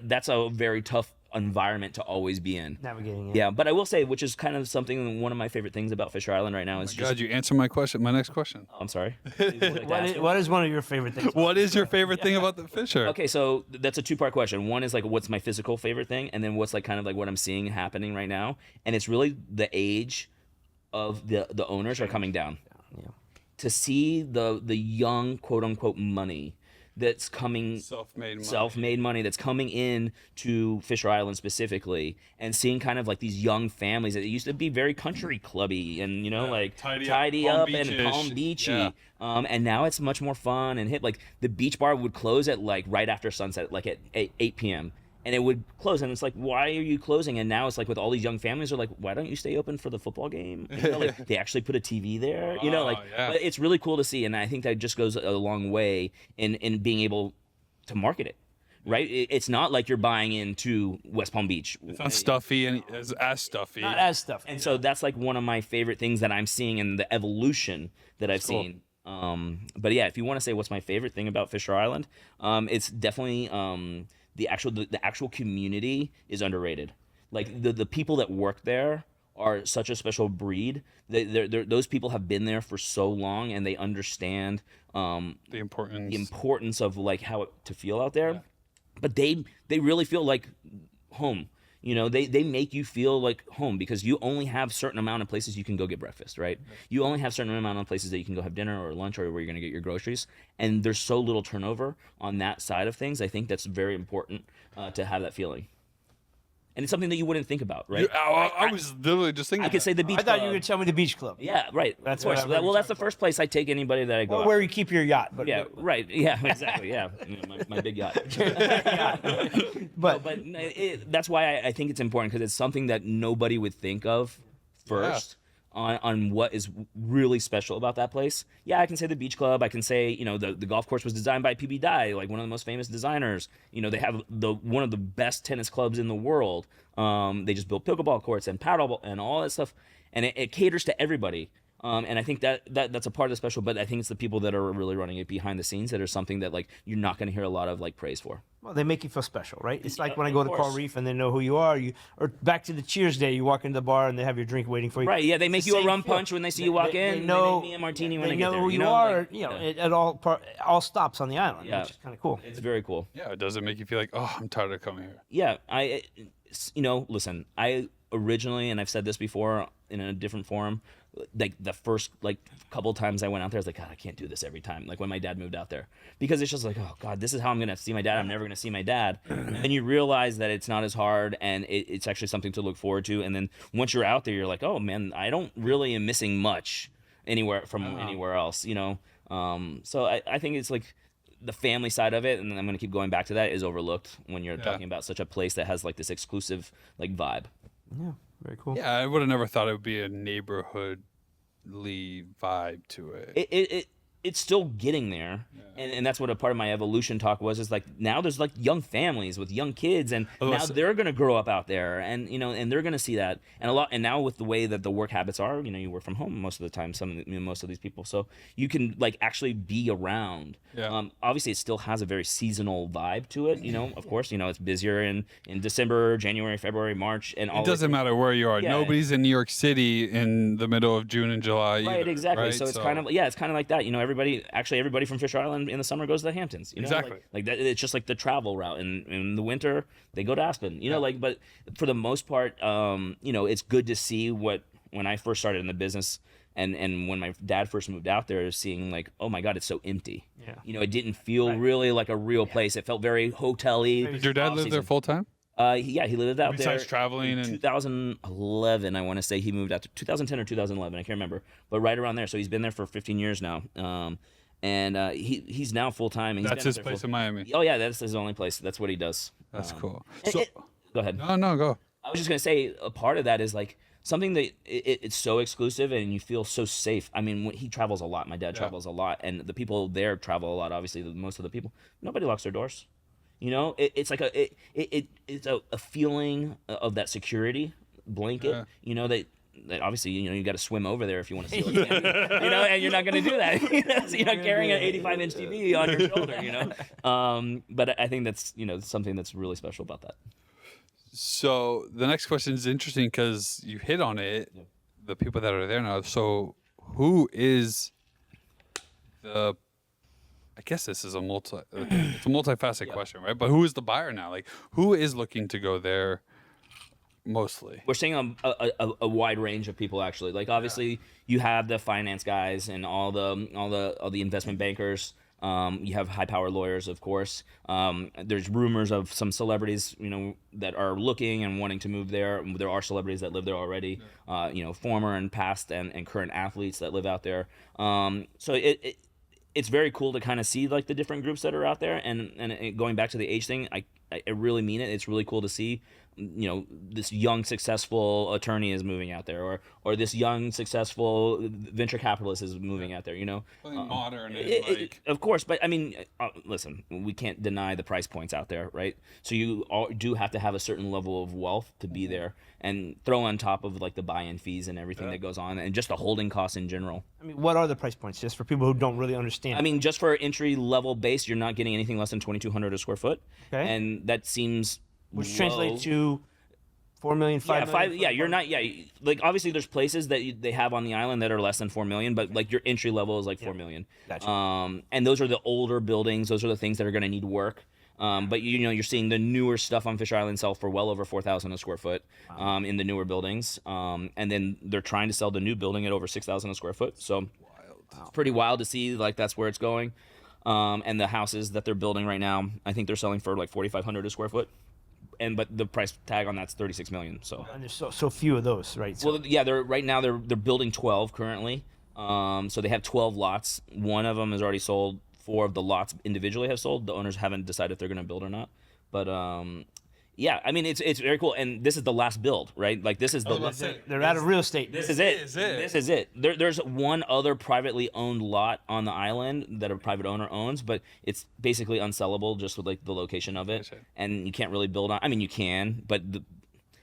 that's a very tough environment to always be in. Navigating it. Yeah, but I will say, which is kind of something, one of my favorite things about Fisher Island right now is just. God, you answered my question. My next question. I'm sorry. What is one of your favorite things? What is your favorite thing about the Fisher? Okay, so that's a 2-part question. One is like, what's my physical favorite thing, and then what's like kind of like what I'm seeing happening right now, and it's really the age of the owners are coming down. Yeah. To see the young quote unquote money that's coming, self-made money that's coming in to Fisher Island specifically, and seeing kind of like these young families that used to be very country clubby and, you know, like tidy up and Palm Beachy. Yeah. And now it's much more fun and hip. Like the beach bar would close at like right after sunset, like at 8 p.m. And it would close, and it's like, why are you closing? And now it's like with all these young families, they're like, why don't you stay open for the football game? You know, like they actually put a TV there. You know, like but it's really cool to see, and I think that just goes a long way in being able to market it. Right? It's not like you're buying into West Palm Beach. It's not stuffy, and it's as stuffy. Not as stuffy. And so that's like one of my favorite things that I'm seeing in the evolution that I've seen. But yeah, if you want to say what's my favorite thing about Fisher Island, it's definitely the actual community is underrated. Like the people that work there are such a special breed. Those people have been there for so long, and they understand the importance of like how to feel out there. Yeah. But they really feel like home. You know, they make you feel like home because you only have certain amount of places you can go get breakfast, right? You only have certain amount of places that you can go have dinner or lunch or where you're going to get your groceries. And there's so little turnover on that side of things. I think that's very important to have that feeling. And it's something that you wouldn't think about, right? I was literally just thinking. I could say the beach club. I thought you were going to tell me the beach club. Yeah, right. That's what. Well, that's the first place I take anybody that I go. Or where you keep your yacht. But yeah, right. Yeah, exactly. Yeah, my big yacht. But that's why I think it's important, because it's something that nobody would think of first. On what is really special about that place. Yeah, I can say the beach club. I can say, you know, the golf course was designed by PB Dye, like one of the most famous designers. You know, they have one of the best tennis clubs in the world. They just built pickleball courts and paddle and all that stuff, and it caters to everybody. And I think that's a part of the special, but I think it's the people that are really running it behind the scenes that are something that like you're not going to hear a lot of like praise for. Well, they make you feel special, right? It's like when I of go to Coral course. Reef and they know who you are. Or back to the Cheers day, you walk into the bar and they have your drink waiting for you. Right? Yeah, they make It's you the a same rum feel. punch when they see you walk in. They know they make me a martini when they I get know there. who You you know, are. like, You know, yeah. at all stops on the island, Yeah. which is kind of cool. It's very cool. Yeah, does it make you feel like, oh, I'm tired of coming here? Yeah, listen, I originally, and I've said this before in a different forum, like the first like couple times I went out there, I was like, God, I can't do this every time. Like when my dad moved out there, because it's just like, oh God, this is how I'm gonna see my dad. I'm never gonna see my dad. And you realize that it's not as hard, and it's actually something to look forward to. And then once you're out there, you're like, oh man, I don't really am missing much anywhere else. So I think it's like the family side of it, and I'm going to keep going back to that, is overlooked when you're talking about such a place that has like this exclusive like vibe. Yeah, very cool. Yeah, I would have never thought it would be a neighborhoodly vibe to it. It's still getting there, and that's what a part of my evolution talk was. Is like now there's like young families with young kids, and now they're gonna grow up out there, and and they're gonna see that, and now with the way that the work habits are, you work from home most of the time. Most of these people, so you can like actually be around. Yeah. Obviously, it still has a very seasonal vibe to it. Of course, it's busier in December, January, February, March, and all. It doesn't matter where you are. Yeah. Nobody's in New York City in the middle of June and July. Right, either, exactly. right? So it's kind of like that. Everybody from Fisher Island in the summer goes to the Hamptons. Exactly. Like that. It's just like the travel route. And in the winter, they go to Aspen. But for the most part, it's good to see when I first started in the business. And when my dad first moved out there, seeing like, oh my God, it's so empty. Yeah. It didn't feel really like a real place. It felt very hotel-y. Did your dad live there full time? He lived out there. Besides traveling in and 2011, I want to say he moved out to 2010 or 2011. I can't remember, but right around there. So he's been there for 15 years now. And he's now full time. That's his place in Miami. Oh yeah, that's his only place. That's what he does. That's cool. Go ahead. No, go. I was just gonna say a part of that is like something that it's so exclusive and you feel so safe. I mean, he travels a lot. My dad travels a lot, and the people there travel a lot. Obviously, most of the people, nobody locks their doors. It's like it's a feeling of that security blanket. That obviously you got to swim over there if you want to see it. And you're not going to do that. So you're not carrying an 85-inch TV on your shoulder. But I think that's something that's really special about that. So the next question is interesting because you hit on it. Yeah. The people that are there now. So who is the? I guess this is it's a multifaceted question, right? But who is the buyer now? Like, who is looking to go there? Mostly, we're seeing a wide range of people actually. Like obviously, you have the finance guys and all the investment bankers. You have high-powered lawyers, of course. There's rumors of some celebrities, that are looking and wanting to move there. There are celebrities that live there already. Former and past and current athletes that live out there. So it's very cool to kind of see like the different groups that are out there. And going back to the age thing, I really mean it. It's really cool to see. This young successful attorney is moving out there, or this young successful venture capitalist is moving out there. Modern, of course. But I mean, listen, we can't deny the price points out there, right? So you do have to have a certain level of wealth to be there, and throw on top of like the buy-in fees and everything that goes on, and just the holding costs in general. I mean, what are the price points, just for people who don't really understand? I mean, just for entry level base, you're not getting anything less than 2,200 a square foot, Okay. And that seems. Which translates to 4 million, 5 million. You're not. Yeah, like obviously there's places that they have on the island that are less than 4 million, but like your entry level is like 4 million. Gotcha. And those are the older buildings. Those are the things that are going to need work. But you're seeing the newer stuff on Fisher Island sell for well over 4,000 a square foot in the newer buildings. And then they're trying to sell the new building at over 6,000 a square foot. So it's pretty wild to see like that's where it's going. And the houses that they're building right now, I think they're selling for like 4,500 a square foot. But the price tag on that's 36 million. So And there's so few of those, right? So, well, yeah, they're building 12 currently. So they have 12 lots. One of them is already sold. 4 of the lots individually have sold. The owners haven't decided if they're going to build or not. But yeah, I mean it's very cool. And this is the last build, right? Like this is the they're out of real estate. This is it. This is it. There's one other privately owned lot on the island that a private owner owns, but it's basically unsellable just with like the location of it, and you can't really build on. I mean, you can, but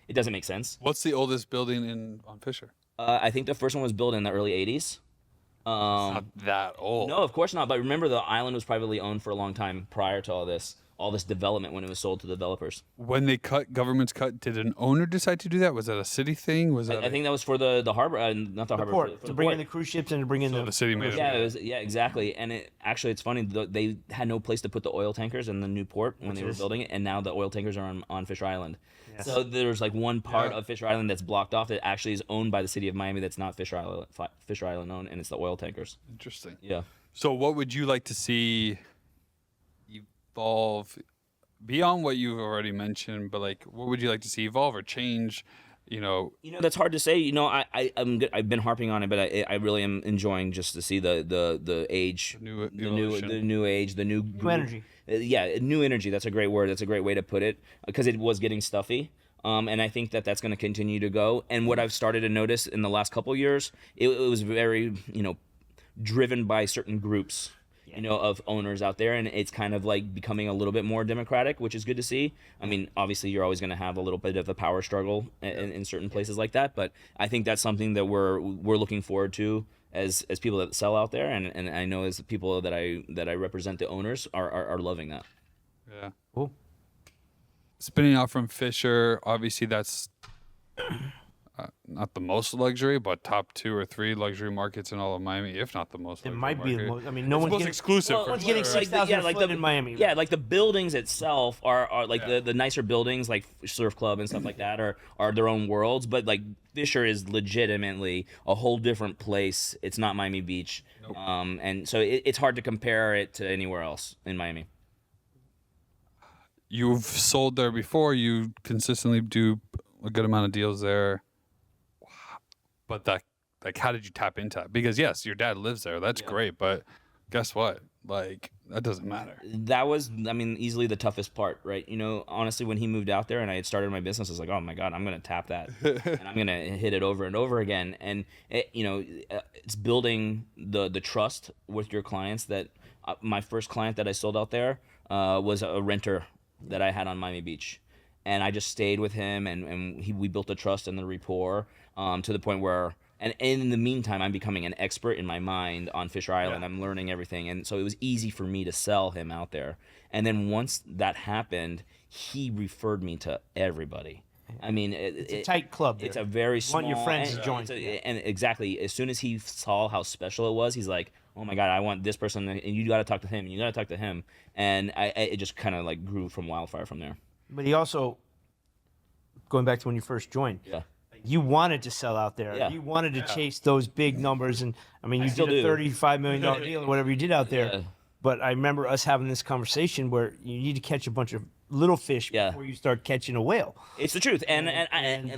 it doesn't make sense. What's the oldest building on Fisher? I think the first one was built in the early 80s. Not that old. No, of course not. But remember, the island was privately owned for a long time prior to all this development when it was sold to developers. When governments cut, did an owner decide to do that? Was that a city thing? Was that I think that was for the harbor, not the harbor, Port, for to bring port. in the cruise ships and to bring in the city made it? Yeah, exactly. And it's funny. They had no place to put the oil tankers in the new port when they were building it, and now the oil tankers are on Fisher Island. Yes. So there's like one part of Fisher Island that's blocked off that actually is owned by the city of Miami. That's not Fisher Island owned, and it's the oil tankers. Interesting. Yeah. So what would you like to see evolve beyond what you've already mentioned? But like, what would you like to see evolve or change? That's hard to say. I'm good. I've been harping on it, but I really am enjoying just to see the age, New the evolution. new age, the new energy. New energy. That's a great word. That's a great way to put it, because it was getting stuffy. And I think that that's going to continue to go. And what I've started to notice in the last couple of years, it was very, driven by certain groups, of owners out there, and it's kind of like becoming a little bit more democratic, which is good to see. I mean, obviously, you're always going to have a little bit of a power struggle in certain places like that, but I think that's something that we're looking forward to as people that sell out there, and I know as the people that I represent, the owners are loving that. Yeah. Cool. Spinning out from Fisher, obviously that's not the most luxury, but top 2 or 3 luxury markets in all of Miami, if not the most. It luxury might be the market. most. I mean, no It's one's most getting exclusive. No for one's getting sure. 6,000 like foot in Miami. Yeah, like the buildings itself are like the nicer buildings, like Surf Club and stuff like that, are their own worlds. But like Fisher is legitimately a whole different place. It's not Miami Beach, and so it's hard to compare it to anywhere else in Miami. You've sold there before. You consistently do a good amount of deals there. But how did you tap into that? Because yes, your dad lives there. That's great. But guess what? Like, that doesn't matter. That was, easily the toughest part, right? Honestly, when he moved out there and I had started my business, I was like, oh my God, I'm going to tap that and I'm going to hit it over and over again. And, it's building the trust with your clients that my first client that I sold out there was a renter that I had on Miami Beach. And I just stayed with him, and we built the trust and the rapport to the point where, and in the meantime, I'm becoming an expert in my mind on Fisher Island. I'm learning everything. And so it was easy for me to sell him out there. And then once that happened, he referred me to everybody. I mean, It's a tight club. It's there. a very small. Want your friends and, to join. and exactly, as soon as he saw how special it was, he's like, "Oh my God, I want this person, and you got to talk to him. And you got to talk to him." And it just kind of like grew from wildfire from there. But he also, going back to when you first joined, Yeah. you wanted to sell out there. Yeah. You wanted to chase those big numbers. And you still did a do. $35 million deal or whatever you did out there. Yeah. But I remember us having this conversation where you need to catch a bunch of little fish before you start catching a whale. It's the truth, and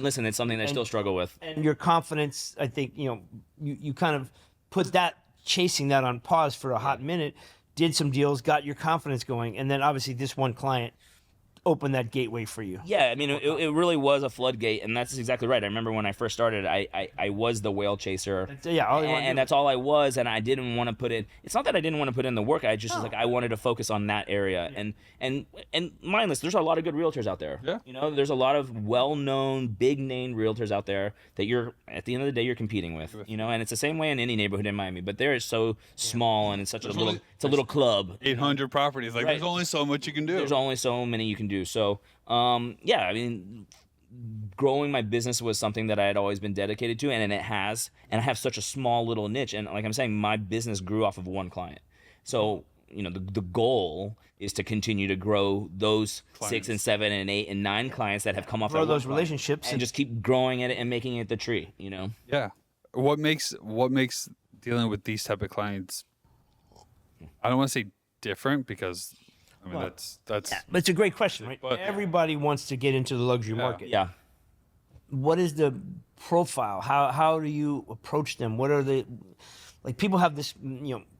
listen, it's something that I still struggle with. And your confidence, I think, you kind of put chasing that on pause for a hot minute, did some deals, got your confidence going. And then obviously this one client opened that gateway for you. Yeah, it really was a floodgate, and that's exactly right. I remember when I first started, I was the whale chaser. And that's all I was, and I didn't want to put in. It's not that I didn't want to put in the work. I just was like, I wanted to focus on that area, and mindless. There's a lot of good realtors out there. Yeah. There's a lot of well-known, big-name realtors out there that you're at the end of the day you're competing with. And it's the same way in any neighborhood in Miami, but they're so small, and it's such a little club. 800 properties. Like, Right. there's only so much you can do. There's only so many you can do. So, growing my business was something that I had always been dedicated to, and it has. And I have such a small little niche. And like I'm saying, my business grew off of one client. So, the goal is to continue to grow those Clients. 6 and 7 and 8 and 9 clients that have come off Grow that one those client, relationships and just keep growing it and making it the tree. Yeah. What makes dealing with these type of clients, I don't want to say different, because that's But it's a great question, right? But- Everybody wants to get into the luxury market. Yeah. What is the profile? How do you approach them? What are the, like, people have this,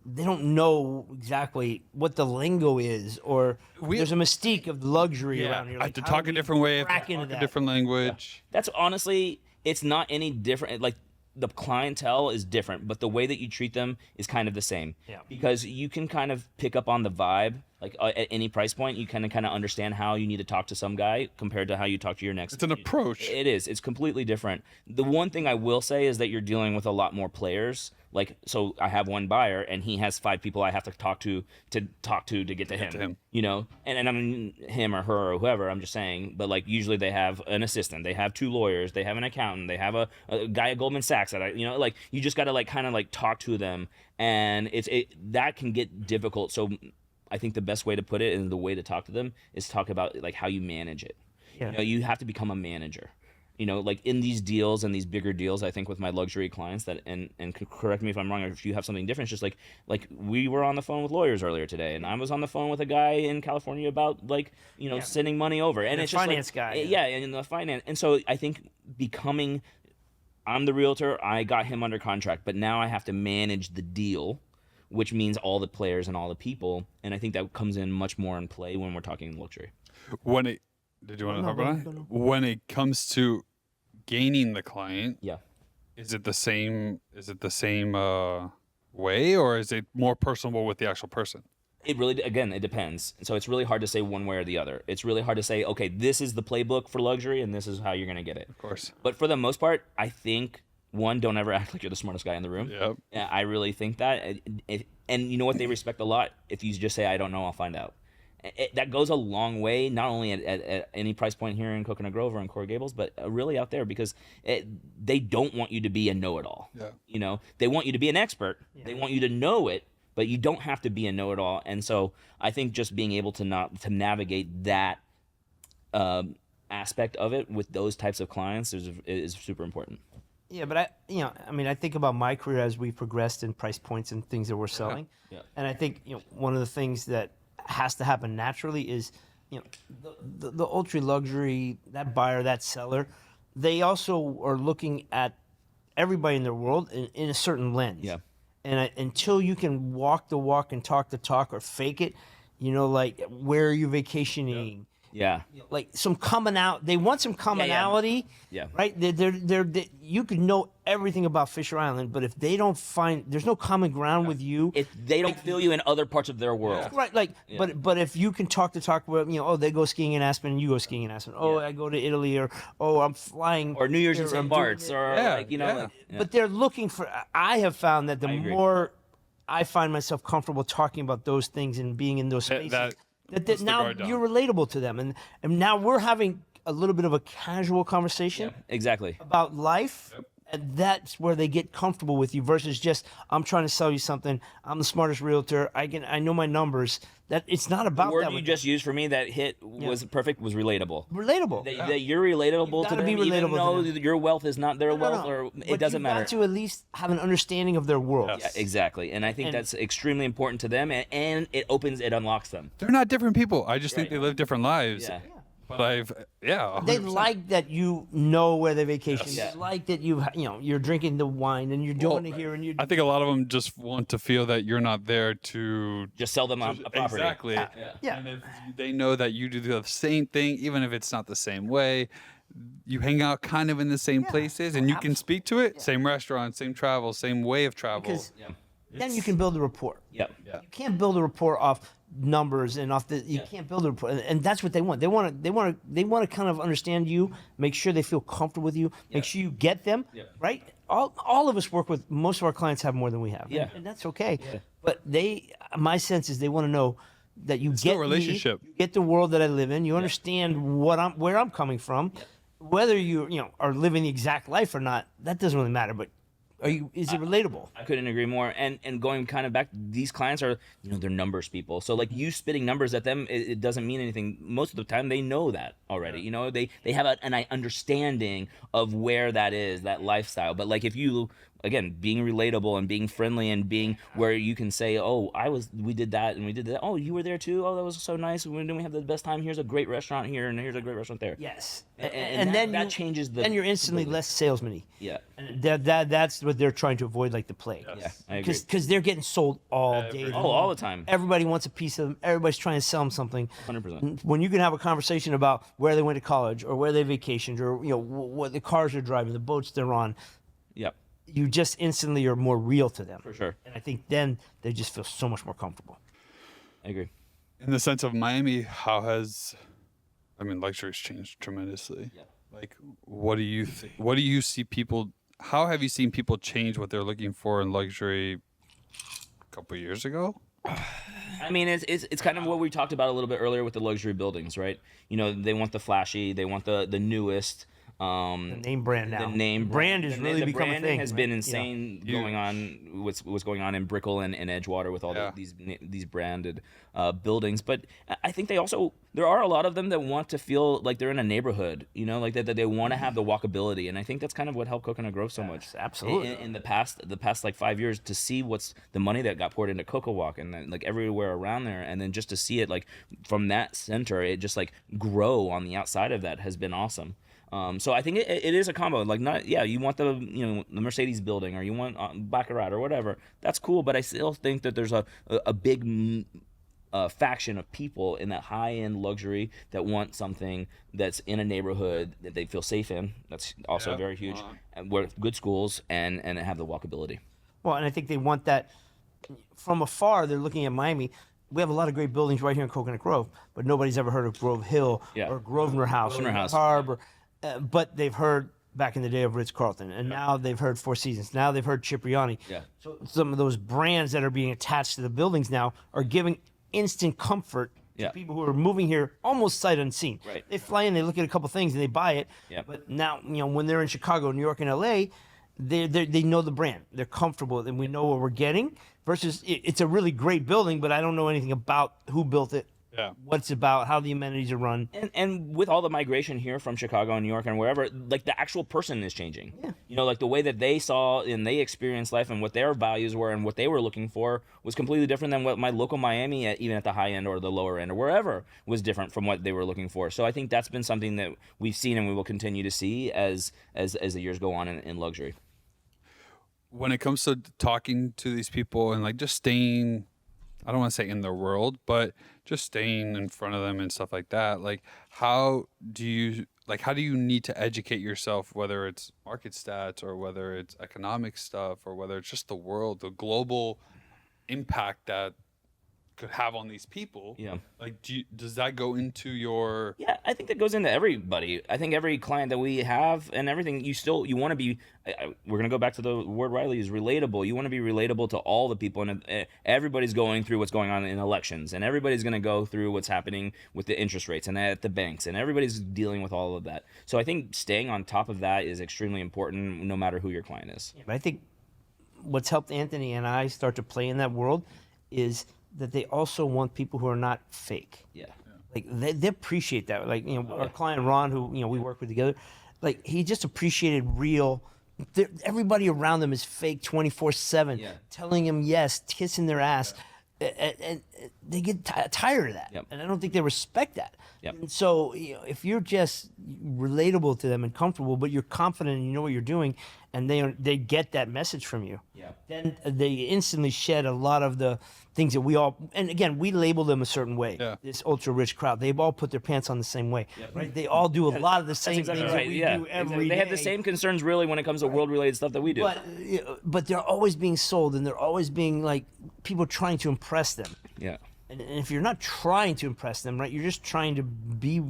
they don't know exactly what the lingo is, or there's a mystique of luxury around here. I have to talk a different way, I have to talk a different language. That's honestly, it's not any different. Like, the clientele is different, but the way that you treat them is kind of the same. Yeah. Because you can kind of pick up on the vibe Like at any price point, you kind of understand how you need to talk to some guy compared to how you talk to your next. It's an approach. It is. It's completely different. The one thing I will say is that you're dealing with a lot more players. Like, so I have one buyer and he has 5 people I have to talk to get to him. You know, and I mean him or her or whoever. I'm just saying. But like usually they have an assistant, they have 2 lawyers, they have an accountant, they have a guy at Goldman Sachs that like you just got to like kind of like talk to them, and that can get difficult. So I think the best way to put it and the way to talk to them is talk about like how you manage it. Yeah. You know, you have to become a manager. You know, like in these deals and these bigger deals, I think with my luxury clients that, and correct me if I'm wrong, or if you have something different, it's just like we were on the phone with lawyers earlier today, and I was on the phone with a guy in California about like, you know, sending money over. And it's just finance like, guy. Yeah, and the finance. And so I think I'm the realtor, I got him under contract, but now I have to manage the deal, which means all the players and all the people. And I think that comes in much more in play when we're talking luxury. Did you want to talk about it? When it comes to gaining the client, Yeah. is it the same way, or is it more personable with the actual person? It really, again, it depends. So it's really hard to say one way or the other. It's really hard to say, okay, this is the playbook for luxury and this is how you're going to get it. Of course. But for the most part, I think, one, don't ever act like you're the smartest guy in the room. Yep. Yeah, I really think that. And you know what they respect a lot? If you just say, I don't know, I'll find out. That goes a long way, not only at any price point here in Coconut Grove or in Coral Gables, but really out there, because they don't want you to be a know-it-all. Yeah. You know, they want you to be an expert. Yeah. They want you to know it, but you don't have to be a know-it-all. And so I think just being able to navigate that aspect of it with those types of clients is super important. Yeah, but I think about my career as we progressed in price points and things that we're selling. Yeah. And I think, one of the things that has to happen naturally is, the ultra luxury, that buyer, that seller, they also are looking at everybody in their world in a certain lens. Yeah. And until you can walk the walk and talk the talk, or fake it, like, where are you vacationing? Yeah. Like some they want some commonality. Yeah. Right? You could know everything about Fisher Island, but if they don't there's no common ground with you. If they don't feel you in other parts of their world. Right, like, but if you can talk about, they go skiing in Aspen and you go skiing in Aspen. Oh, I go to Italy, or I'm flying. Or New Year's in St. Bart's, or But they're looking for. I have found that the more I find myself comfortable talking about those things and being in those spaces, that now you're relatable to them, and now we're having a little bit of a casual conversation. Yeah, exactly. About life. Yep. And that's where they get comfortable with you, versus just, I'm trying to sell you something. I'm the smartest realtor. I know my numbers. That it's not about the word that. You just used for me that was perfect, was relatable. Relatable. That you're relatable to them, even though your wealth is not their wealth, or it doesn't matter. But you got to at least have an understanding of their world. Yes. Yeah, exactly. And I think that's extremely important to them, and it unlocks them. They're not different people. I just think they live different lives. Yeah. But 100%. They like that where they vacation. Yes. They like that you're drinking the wine and you're doing it here, and you. I think a lot of them just want to feel that you're not there to just sell them a property. Exactly. Yeah. And if they know that you do the same thing, even if it's not the same way, you hang out kind of in the same places, and you can speak to it. Same restaurant, same travel, same way of travel. Because then you can build a rapport. Yep. Yeah. You can't build a rapport off numbers and off you can't build a rapport, and that's what they want. They want to kind of understand you, make sure they feel comfortable with you, make sure you get them, right? All of us work with, most of our clients have more than we have, and that's okay. Yeah. But my sense is they want to know that you get relationship. You get the world that I live in. You understand where I'm coming from, whether you are living the exact life or not. That doesn't really matter, but. Is it relatable? I couldn't agree more. And going kind of back, these clients are, they're numbers people. So like you spitting numbers at them, it doesn't mean anything. Most of the time they know that already. They have an understanding of where that is, that lifestyle. But like if you, again, being relatable and being friendly and being where you can say, we did that and we did that. Oh, you were there too? Oh, that was so nice. When we have the best time? Here's a great restaurant here and here's a great restaurant there. Yes. And then that changes the... Then you're instantly less salesman-y. Yeah. And that's what they're trying to avoid, like the plague. Yes. Yeah, I agree. Because they're getting sold all day. All the time. Everybody wants a piece of them. Everybody's trying to sell them something. 100%. When you can have a conversation about where they went to college or where they vacationed or what the cars they're driving, the boats they're on. Yep. You just instantly are more real to them. For sure. And I think then they just feel so much more comfortable. I agree. in the sense of Miami, luxury's changed tremendously. Yeah. Like, what do you think? What do you see people? How have you seen people change what they're looking for in luxury a couple of years ago? I mean, it's kind of what we talked about a little bit earlier with the luxury buildings, right? You know, they want the flashy, they want the newest. The name brand now. The name brand has really become a thing. Has been insane going on. What's going on in Brickell and Edgewater with all these branded buildings. But I think there are a lot of them that want to feel like they're in a neighborhood. You know, like that they want to have the walkability, and I think that's kind of what helped Coconut Grove so much. Absolutely. In the past like 5 years, to see what's the money that got poured into Coco Walk and like everywhere around there, and then just to see it like from that center, it just like grow on the outside of that has been awesome. So I think it is a combo. Like, you want the Mercedes building, or you want Baccarat or whatever. That's cool, but I still think that there's a big faction of people in that high end luxury that want something that's in a neighborhood that they feel safe in. That's also very huge. And with good schools and have the walkability. Well, and I think they want that from afar. They're looking at Miami. We have a lot of great buildings right here in Coconut Grove, but nobody's ever heard of Grove Hill or Grosvenor House or Harbor. But they've heard back in the day of Ritz-Carlton, and now they've heard Four Seasons. Now they've heard Cipriani. Yeah. So some of those brands that are being attached to the buildings now are giving instant comfort to people who are moving here almost sight unseen. Right. They fly in, they look at a couple things, and they buy it. Yeah. But now, when they're in Chicago, New York, and LA, they know the brand. They're comfortable, and we know what we're getting. Versus, it's a really great building, but I don't know anything about who built it. Yeah. What it's about, how the amenities are run. And with all the migration here from Chicago and New York and wherever, like the actual person is changing. Yeah. You know, like the way that they saw and they experienced life and what their values were and what they were looking for was completely different than what my local Miami, even at the high end or the lower end or wherever, was different from what they were looking for. So I think that's been something that we've seen and we will continue to see as the years go on in luxury. When it comes to talking to these people and like just staying, I don't want to say in their world, but just staying in front of them and stuff like that. Like, how do you need to educate yourself, whether it's market stats or whether it's economic stuff or whether it's just the world, the global impact that could have on these people? Yeah. Like, does that go into your? Yeah, I think that goes into everybody. I think every client that we have and everything, you want to be. We're gonna go back to the word Riley is relatable. You want to be relatable to all the people, and everybody's going through what's going on in elections, and everybody's gonna go through what's happening with the interest rates and at the banks, and everybody's dealing with all of that. So I think staying on top of that is extremely important, no matter who your client is. But I think what's helped Anthony and I start to play in that world is that they also want people who are not fake. Yeah. Like they appreciate that. Like, our client Ron, who we work with together, like he just appreciated real. Everybody around them is fake 24/7, telling him yes, kissing their ass, and they get tired of that. Yep. And I don't think they respect that. Yep. And so if you're just relatable to them and comfortable, but you're confident and you know what you're doing, and they get that message from you, then they instantly shed a lot of the things that we all, and again, we label them a certain way. Yeah. This ultra rich crowd, they've all put their pants on the same way, right? They all do a lot of the same Exactly things right. that we Yeah. do every day. They have the same concerns really when it comes to world-related stuff that we do. But they're always being sold, and they're always being like people trying to impress them. Yeah. And if you're not trying to impress them, right, you're just trying to be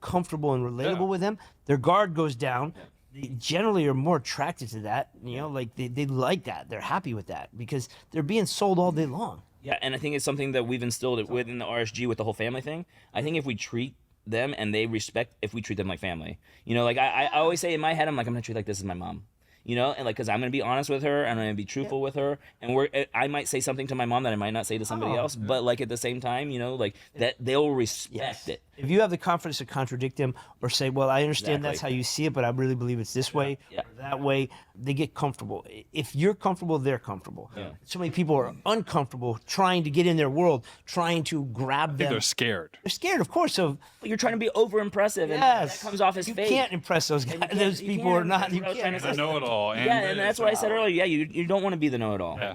comfortable and relatable with them, their guard goes down. They generally are more attracted to that. Like they like that. They're happy with that because they're being sold all day long. Yeah, and I think it's something that we've instilled within the RSG with the whole family thing. I think if we treat them and they respect, if we treat them like family, like I always say in my head, I'm like, I'm gonna treat like this is my mom. And like, cause I'm gonna be honest with her, and I'm gonna be truthful with her, and I might say something to my mom that I might not say to somebody else, but like at the same time, like that they'll respect it. If you have the confidence to contradict them or say, well, I understand that's how you see it, but I really believe it's this way or that way, they get comfortable. If you're comfortable, they're comfortable. Yeah. So many people are uncomfortable trying to get in their world, trying to grab them. They're scared. They're scared, of course. But you're trying to be over impressive, and that comes off as you fake. You can't impress those guys. Those people are not. You can't. I know it all. And that's what I said earlier. Yeah, you don't want to be the know-it-all. Yeah.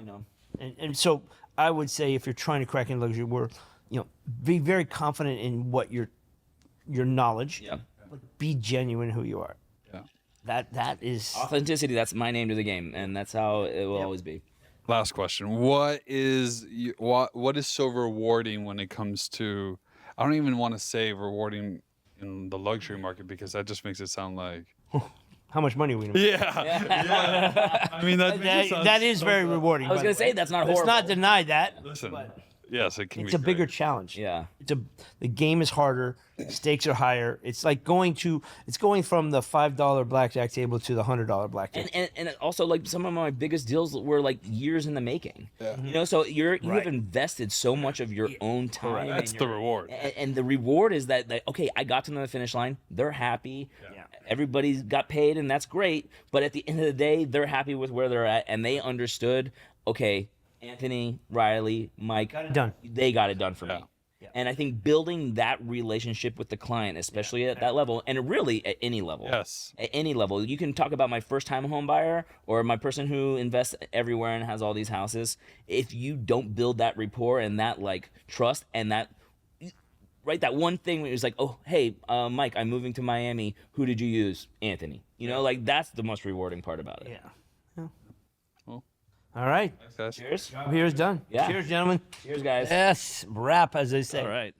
And so I would say if you're trying to crack in luxury, be very confident in what your knowledge. Yeah. But be genuine who you are. Yeah. That is authenticity. That's my name to the game, and that's how it will always be. Last question. What is so rewarding when it comes to, I don't even want to say rewarding in the luxury market because that just makes it sound like How much money we know? yeah. I mean That is very rewarding. I was gonna say that's not horrible. Let's not deny that. Listen, yes, it can It's be a bigger great. challenge. Yeah. The game is harder, stakes are higher. It's like going from the $5 blackjack table to the $100 blackjack. And also like some of my biggest deals were like years in the making. Yeah. You know, so you Right. have invested so much of your own time. That's and the your- reward. And the reward is that okay, I got to the finish line. They're happy. Yeah. Everybody's got paid, and that's great. But at the end of the day, they're happy with where they're at, and they understood. Okay, Anthony, Riley, Mike, Got it done. They got it done for Yeah. me. And I think building that relationship with the client, especially at that level, and really at any level. Yes. At any level. You can talk about my first-time home buyer or my person who invests everywhere and has all these houses. If you don't build that rapport and that like trust and that right, that one thing where it was like, oh, hey, Mike, I'm moving to Miami. Who did you use? Anthony. You know, like that's the most rewarding part about it. Yeah. Well, All right. thanks, guys. Cheers. Here's done. Yeah. Cheers, gentlemen. Cheers, guys. Yes. Wrap, as they say. All right.